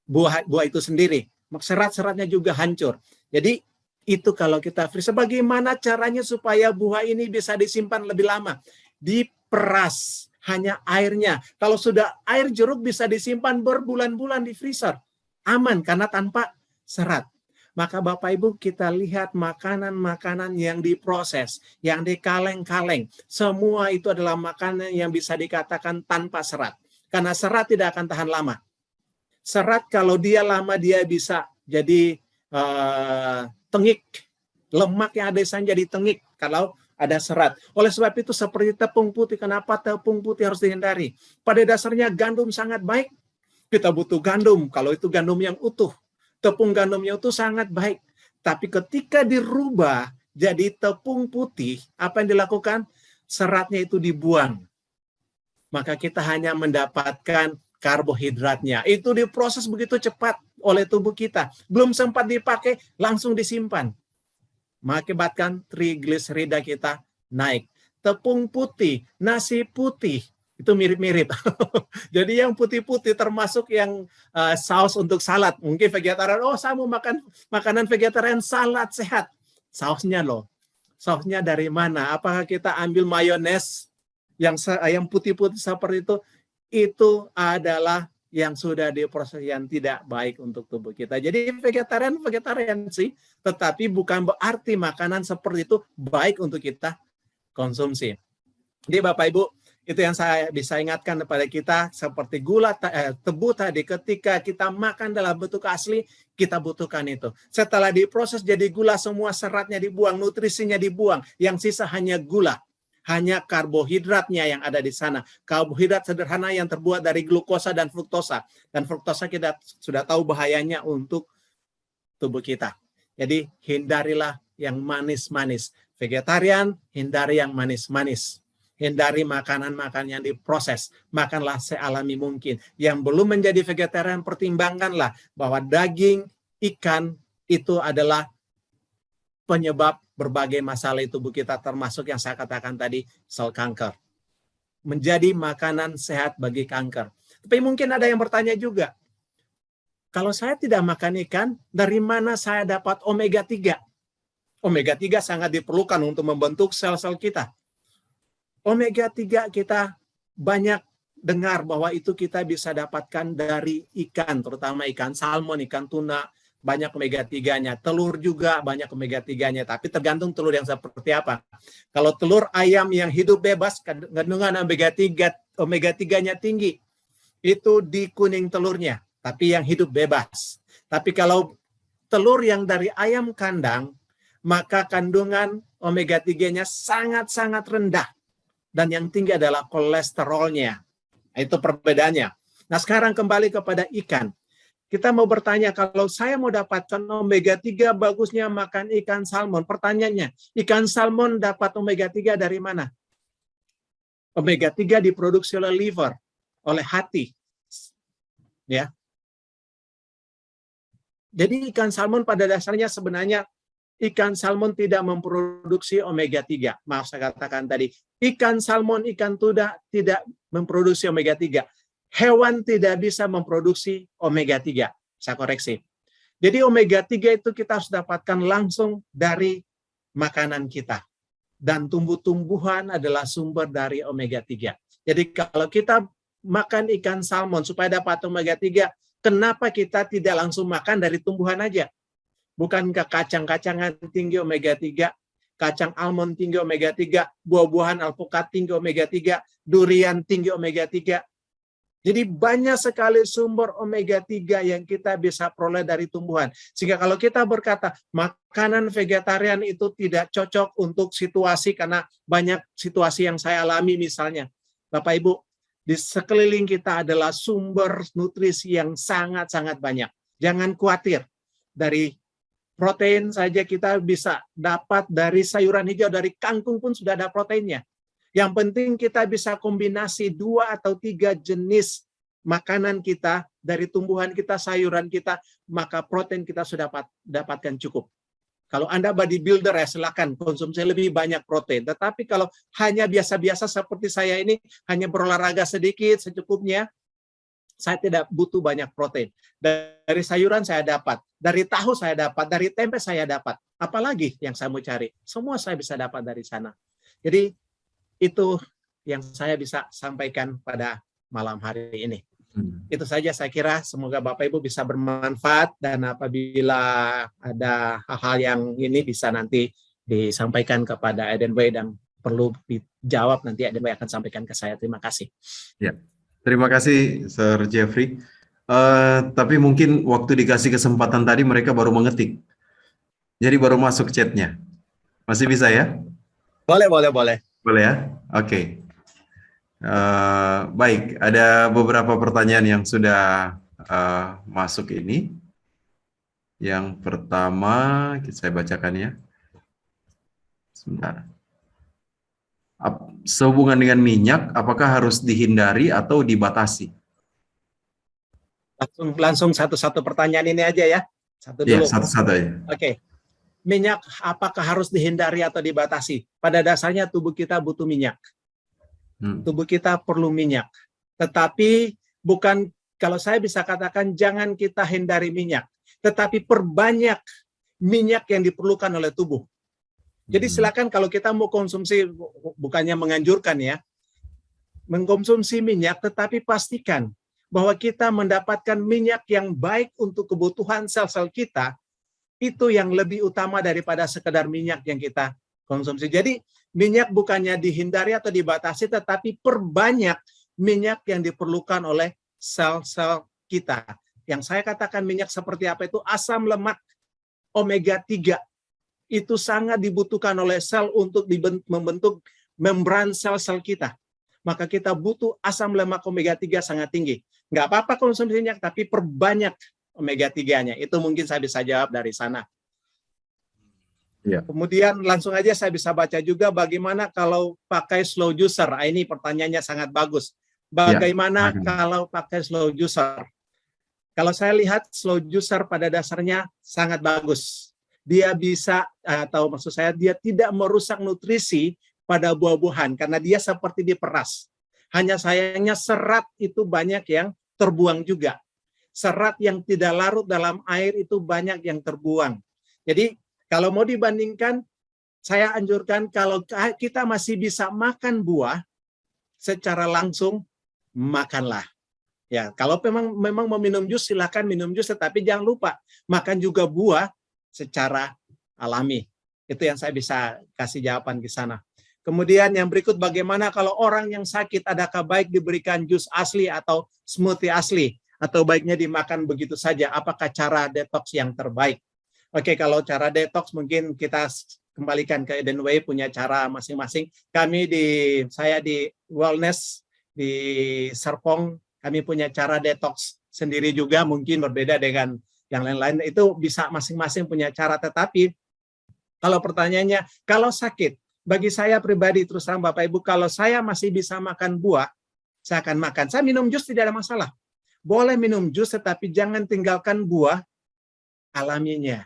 buah itu sendiri. Serat-seratnya juga hancur. Jadi itu kalau kita freeze. Bagaimana caranya supaya buah ini bisa disimpan lebih lama? Diperas hanya airnya. Kalau sudah air jeruk bisa disimpan berbulan-bulan di freezer. Aman karena tanpa serat. Maka Bapak Ibu kita lihat makanan-makanan yang diproses, yang dikaleng-kaleng. Semua itu adalah makanan yang bisa dikatakan tanpa serat. Karena serat tidak akan tahan lama. Serat kalau dia lama dia bisa jadi tengik. Lemak yang ada di sana jadi tengik kalau ada serat. Oleh sebab itu seperti tepung putih. Kenapa tepung putih harus dihindari? Pada dasarnya gandum sangat baik. Kita butuh gandum kalau itu gandum yang utuh. Tepung gandumnya itu sangat baik. Tapi ketika dirubah jadi tepung putih, apa yang dilakukan? Seratnya itu dibuang. Maka kita hanya mendapatkan karbohidratnya. Itu diproses begitu cepat oleh tubuh kita. Belum sempat dipakai, langsung disimpan. Mengakibatkan trigliserida kita naik. Tepung putih, nasi putih, itu mirip-mirip. Jadi yang putih-putih termasuk yang saus untuk salad. Mungkin vegetarian, saya mau makan makanan vegetarian salad sehat. Sausnya loh. Sausnya dari mana? Apakah kita ambil mayones yang putih-putih seperti itu? Itu adalah yang sudah diproses yang tidak baik untuk tubuh kita. Jadi vegetarian sih, tetapi bukan berarti makanan seperti itu baik untuk kita konsumsi. Jadi Bapak Ibu, itu yang saya bisa ingatkan kepada kita, seperti gula tebu tadi, ketika kita makan dalam bentuk asli, kita butuhkan itu. Setelah diproses jadi gula, semua seratnya dibuang, nutrisinya dibuang, yang sisa hanya gula. Hanya karbohidratnya yang ada di sana. Karbohidrat sederhana yang terbuat dari glukosa dan fruktosa. Dan fruktosa kita sudah tahu bahayanya untuk tubuh kita. Jadi hindarilah yang manis-manis. Vegetarian, hindari yang manis-manis. Hindari makanan-makanan yang diproses. Makanlah sealami mungkin. Yang belum menjadi vegetarian, pertimbangkanlah bahwa daging, ikan itu adalah penyebab berbagai masalah di tubuh kita, termasuk yang saya katakan tadi, sel kanker. Menjadi makanan sehat bagi kanker. Tapi mungkin ada yang bertanya juga, kalau saya tidak makan ikan, dari mana saya dapat omega 3? Omega 3 sangat diperlukan untuk membentuk sel-sel kita. Omega 3 kita banyak dengar bahwa itu kita bisa dapatkan dari ikan, terutama ikan salmon, ikan tuna, banyak omega 3-nya. Telur juga banyak omega 3-nya, tapi tergantung telur yang seperti apa. Kalau telur ayam yang hidup bebas, kandungan omega 3-nya tinggi. Itu di kuning telurnya, tapi yang hidup bebas. Tapi kalau telur yang dari ayam kandang, maka kandungan omega 3-nya sangat-sangat rendah. Dan yang tinggi adalah kolesterolnya. Itu perbedaannya. Nah sekarang kembali kepada ikan. Kita mau bertanya, kalau saya mau dapatkan omega 3, bagusnya makan ikan salmon. Pertanyaannya, ikan salmon dapat omega 3 dari mana? Omega 3 diproduksi oleh liver, oleh hati. Ya. Jadi ikan salmon pada dasarnya sebenarnya ikan salmon tidak memproduksi omega 3. Maaf saya katakan tadi, ikan salmon, ikan tuna tidak memproduksi omega 3. Hewan tidak bisa memproduksi omega 3. Saya koreksi. Jadi omega 3 itu kita harus dapatkan langsung dari makanan kita. Dan tumbuh-tumbuhan adalah sumber dari omega 3. Jadi kalau kita makan ikan salmon supaya dapat omega 3, kenapa kita tidak langsung makan dari tumbuhan aja? Bukankah kacang-kacangan tinggi omega 3, kacang almond tinggi omega 3, buah-buahan alpukat tinggi omega 3, durian tinggi omega 3. Jadi banyak sekali sumber omega 3 yang kita bisa peroleh dari tumbuhan. Sehingga kalau kita berkata makanan vegetarian itu tidak cocok untuk situasi, karena banyak situasi yang saya alami misalnya. Bapak Ibu, di sekeliling kita adalah sumber nutrisi yang sangat-sangat banyak. Jangan khawatir. Dari protein saja kita bisa dapat dari sayuran hijau, dari kangkung pun sudah ada proteinnya. Yang penting kita bisa kombinasi 2 atau 3 jenis makanan kita, dari tumbuhan kita, sayuran kita, maka protein kita sudah dapatkan cukup. Kalau Anda bodybuilder ya silakan konsumsi lebih banyak protein. Tetapi kalau hanya biasa-biasa seperti saya ini, hanya berolahraga sedikit secukupnya, saya tidak butuh banyak protein. Dari sayuran saya dapat, dari tahu saya dapat, dari tempe saya dapat. Apalagi yang saya mau cari? Semua saya bisa dapat dari sana. Jadi itu yang saya bisa sampaikan pada malam hari ini. Itu saja saya kira, semoga Bapak Ibu bisa bermanfaat, dan apabila ada hal-hal yang ini bisa nanti disampaikan kepada Edenway dan perlu dijawab, nanti Edenway akan sampaikan ke saya. Terima kasih. Ya, terima kasih Sir Jeffrey. Tapi mungkin waktu dikasih kesempatan tadi mereka baru mengetik, jadi baru masuk chatnya. Masih bisa ya? Boleh. Boleh ya? Oke. Baik, ada beberapa pertanyaan yang sudah masuk ini. Yang pertama, saya bacakan ya. Sebentar. Sehubungan dengan minyak, apakah harus dihindari atau dibatasi? Langsung satu-satu pertanyaan ini aja ya. Satu dulu. Iya, satu-satu aja. Oke. Minyak apakah harus dihindari atau dibatasi? Pada dasarnya tubuh kita butuh minyak. Tubuh kita perlu minyak. Tetapi bukan, kalau saya bisa katakan jangan kita hindari minyak, tetapi perbanyak minyak yang diperlukan oleh tubuh. Jadi silakan kalau kita mau konsumsi, bukannya menganjurkan ya, mengkonsumsi minyak, tetapi pastikan bahwa kita mendapatkan minyak yang baik untuk kebutuhan sel-sel kita, itu yang lebih utama daripada sekedar minyak yang kita konsumsi. Jadi minyak bukannya dihindari atau dibatasi, tetapi perbanyak minyak yang diperlukan oleh sel-sel kita. Yang saya katakan minyak seperti apa itu, asam lemak omega 3. Itu sangat dibutuhkan oleh sel untuk membentuk membran sel-sel kita. Maka kita butuh asam lemak omega 3 sangat tinggi. Nggak apa-apa konsumsi minyak, tapi perbanyak omega 3-nya. Itu mungkin saya bisa jawab dari sana. Ya. Kemudian langsung aja saya bisa baca juga bagaimana kalau pakai slow juicer. Ini pertanyaannya sangat bagus. Bagaimana kalau pakai slow juicer? Kalau saya lihat slow juicer pada dasarnya sangat bagus. Dia bisa, atau maksud saya dia tidak merusak nutrisi pada buah-buahan karena dia seperti diperas. Hanya sayangnya serat itu banyak yang terbuang juga. Serat yang tidak larut dalam air itu banyak yang terbuang. Jadi kalau mau dibandingkan, saya anjurkan kalau kita masih bisa makan buah secara langsung, makanlah. Ya, kalau memang mau minum jus, silakan minum jus, tetapi jangan lupa makan juga buah secara alami. Itu yang saya bisa kasih jawaban ke sana. Kemudian yang berikut, bagaimana kalau orang yang sakit, adakah baik diberikan jus asli atau smoothie asli? Atau baiknya dimakan begitu saja? Apakah cara detox yang terbaik? Oke, kalau cara detox mungkin kita kembalikan ke Edenway punya cara masing-masing. Saya di Wellness di Serpong, kami punya cara detox sendiri juga, mungkin berbeda dengan yang lain-lain. Itu bisa masing-masing punya cara. Tetapi kalau pertanyaannya, kalau sakit, bagi saya pribadi terus terang Bapak Ibu, kalau saya masih bisa makan buah, saya akan makan. Saya minum jus tidak ada masalah. Boleh minum jus, tetapi jangan tinggalkan buah alaminya.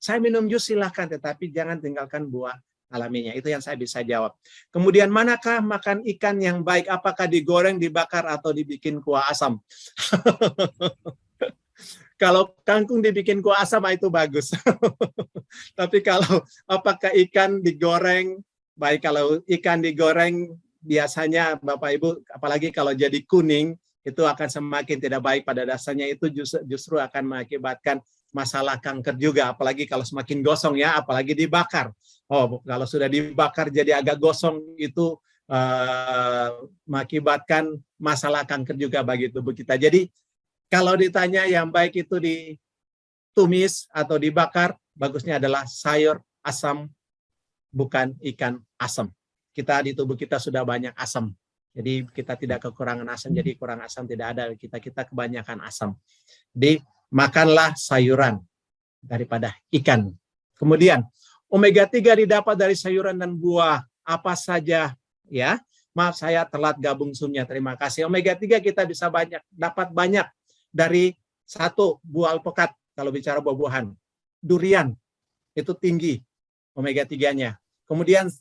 Saya minum jus silahkan, tetapi jangan tinggalkan buah alaminya. Itu yang saya bisa jawab. Kemudian manakah makan ikan yang baik? Apakah digoreng, dibakar, atau dibikin kuah asam? Kalau kangkung dibikin kuah asam itu bagus. Tapi kalau apakah ikan digoreng, baik kalau ikan digoreng biasanya Bapak Ibu, apalagi kalau jadi kuning, itu akan semakin tidak baik. Pada dasarnya itu justru akan mengakibatkan masalah kanker juga, apalagi kalau semakin gosong ya, apalagi dibakar. Oh, kalau sudah dibakar jadi agak gosong itu mengakibatkan masalah kanker juga bagi tubuh kita. Jadi kalau ditanya yang baik itu ditumis atau dibakar, bagusnya adalah sayur asam, bukan ikan asam. Kita di tubuh kita sudah banyak asam. Jadi kita tidak kekurangan asam, jadi kurang asam tidak ada. Kita kebanyakan asam. Jadi makanlah sayuran daripada ikan. Kemudian omega 3 didapat dari sayuran dan buah apa saja ya. Maaf saya telat gabung Zoom-nya. Terima kasih. Omega 3 kita bisa dapat banyak dari satu buah alpukat kalau bicara buah-buahan. Durian. itu tinggi omega 3-nya. Kemudian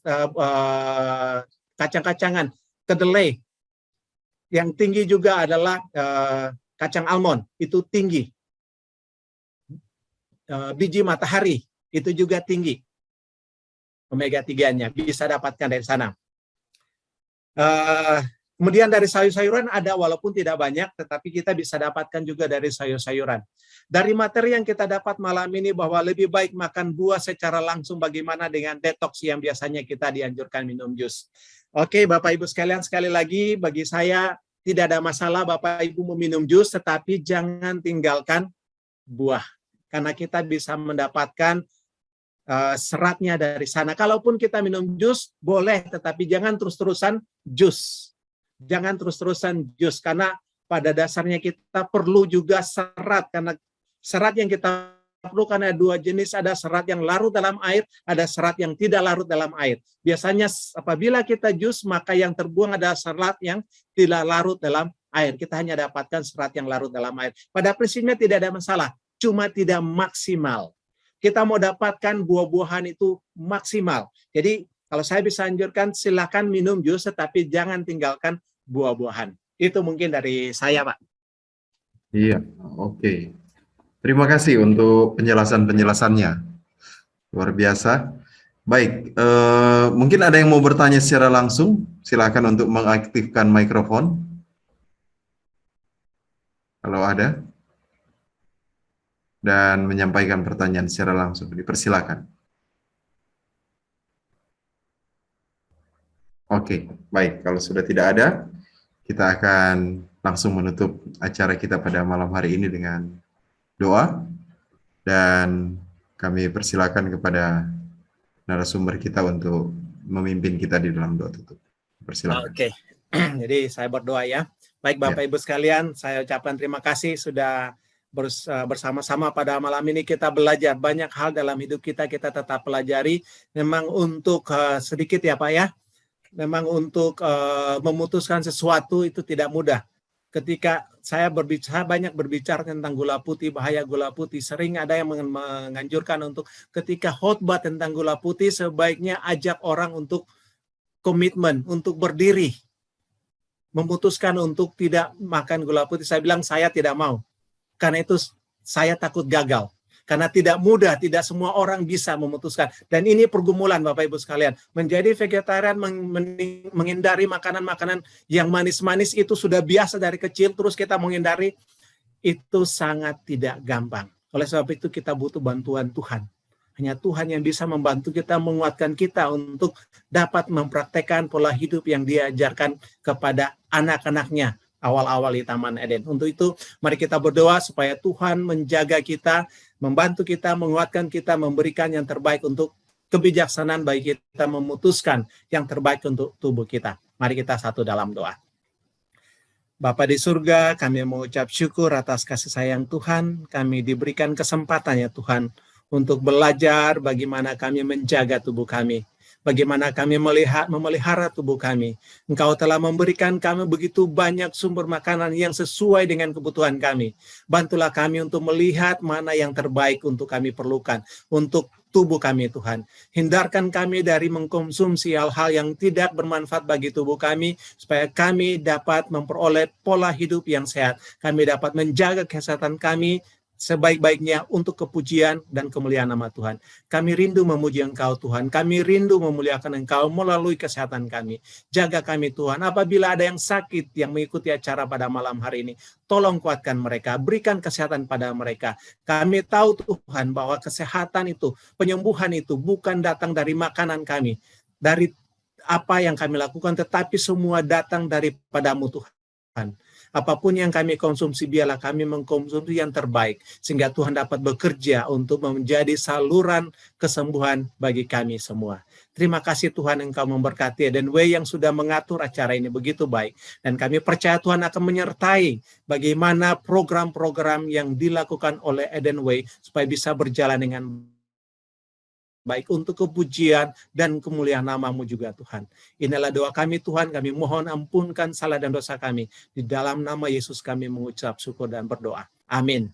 kacang-kacangan, kedelai, yang tinggi juga adalah kacang almond, itu tinggi. Biji matahari, itu juga tinggi. Omega 3-nya, bisa dapatkan dari sana. Kemudian dari sayur-sayuran ada, walaupun tidak banyak, tetapi kita bisa dapatkan juga dari sayur-sayuran. Dari materi yang kita dapat malam ini bahwa lebih baik makan buah secara langsung, bagaimana dengan detox yang biasanya kita dianjurkan minum jus. Oke, Bapak Ibu sekalian, sekali lagi bagi saya tidak ada masalah Bapak Ibu meminum jus, tetapi jangan tinggalkan buah. Karena kita bisa mendapatkan seratnya dari sana. Kalaupun kita minum jus, boleh, tetapi jangan terus-terusan jus. Jangan terus-terusan jus, karena pada dasarnya kita perlu juga serat, karena serat yang kita perlukan ada dua jenis, ada serat yang larut dalam air, ada serat yang tidak larut dalam air. Biasanya apabila kita jus, maka yang terbuang adalah serat yang tidak larut dalam air. Kita hanya dapatkan serat yang larut dalam air. Pada prinsipnya tidak ada masalah, cuma tidak maksimal. Kita mau dapatkan buah-buahan itu maksimal. Jadi kalau saya bisa anjurkan, silakan minum jus, tetapi jangan tinggalkan buah-buahan. Itu mungkin dari saya, Pak. Iya, oke. Terima kasih untuk penjelasan-penjelasannya. Luar biasa. Baik, mungkin ada yang mau bertanya secara langsung. Silakan untuk mengaktifkan mikrofon. Kalau ada. Dan menyampaikan pertanyaan secara langsung. Dipersilakan. Oke, baik. Kalau sudah tidak ada, kita akan langsung menutup acara kita pada malam hari ini dengan doa. Dan kami persilakan kepada narasumber kita untuk memimpin kita di dalam doa tutup. Persilakan. Oke, jadi saya berdoa ya. Baik Bapak Ibu sekalian, saya ucapkan terima kasih sudah bersama-sama pada malam ini. Kita belajar banyak hal dalam hidup kita tetap pelajari. Memang untuk sedikit ya Pak ya, memang untuk memutuskan sesuatu itu tidak mudah. Ketika saya banyak berbicara tentang gula putih, bahaya gula putih, sering ada yang menganjurkan untuk ketika khotbah tentang gula putih, sebaiknya ajak orang untuk komitmen, untuk berdiri, memutuskan untuk tidak makan gula putih. Saya bilang saya tidak mau. Karena itu saya takut gagal. Karena tidak mudah, tidak semua orang bisa memutuskan. Dan ini pergumulan Bapak Ibu sekalian. Menjadi vegetarian, menghindari makanan-makanan yang manis-manis itu sudah biasa dari kecil, terus kita menghindari, itu sangat tidak gampang. Oleh sebab itu kita butuh bantuan Tuhan. Hanya Tuhan yang bisa membantu kita, menguatkan kita untuk dapat mempraktekkan pola hidup yang diajarkan kepada anak-anaknya awal-awal di Taman Eden. Untuk itu, mari kita berdoa supaya Tuhan menjaga kita, membantu kita, menguatkan kita, memberikan yang terbaik untuk kebijaksanaan bagi kita memutuskan yang terbaik untuk tubuh kita. Mari kita satu dalam doa. Bapa di surga, kami mengucap syukur atas kasih sayang Tuhan. Kami diberikan kesempatan ya Tuhan untuk belajar bagaimana kami menjaga tubuh kami. Bagaimana kami memelihara tubuh kami. Engkau telah memberikan kami begitu banyak sumber makanan yang sesuai dengan kebutuhan kami. Bantulah kami untuk melihat mana yang terbaik untuk kami perlukan untuk tubuh kami Tuhan. Hindarkan kami dari mengkonsumsi hal-hal yang tidak bermanfaat bagi tubuh kami, supaya kami dapat memperoleh pola hidup yang sehat. Kami dapat menjaga kesehatan kami sebaik-baiknya untuk kepujian dan kemuliaan nama Tuhan. Kami rindu memuji Engkau Tuhan. Kami rindu memuliakan Engkau melalui kesehatan kami. Jaga kami Tuhan. Apabila ada yang sakit yang mengikuti acara pada malam hari ini, tolong kuatkan mereka. Berikan kesehatan pada mereka. Kami tahu Tuhan bahwa kesehatan itu, penyembuhan itu bukan datang dari makanan kami, dari apa yang kami lakukan, tetapi semua datang daripadamu Tuhan. Apapun yang kami konsumsi, biarlah kami mengkonsumsi yang terbaik, sehingga Tuhan dapat bekerja untuk menjadi saluran kesembuhan bagi kami semua. Terima kasih Tuhan, Engkau memberkati Eden Way yang sudah mengatur acara ini begitu baik. Dan kami percaya Tuhan akan menyertai bagaimana program-program yang dilakukan oleh Eden Way, supaya bisa berjalan dengan baik untuk kepujian dan kemuliaan nama-Mu juga Tuhan. Inilah doa kami Tuhan, kami mohon ampunkan salah dan dosa kami. Di dalam nama Yesus kami mengucap syukur dan berdoa. Amin.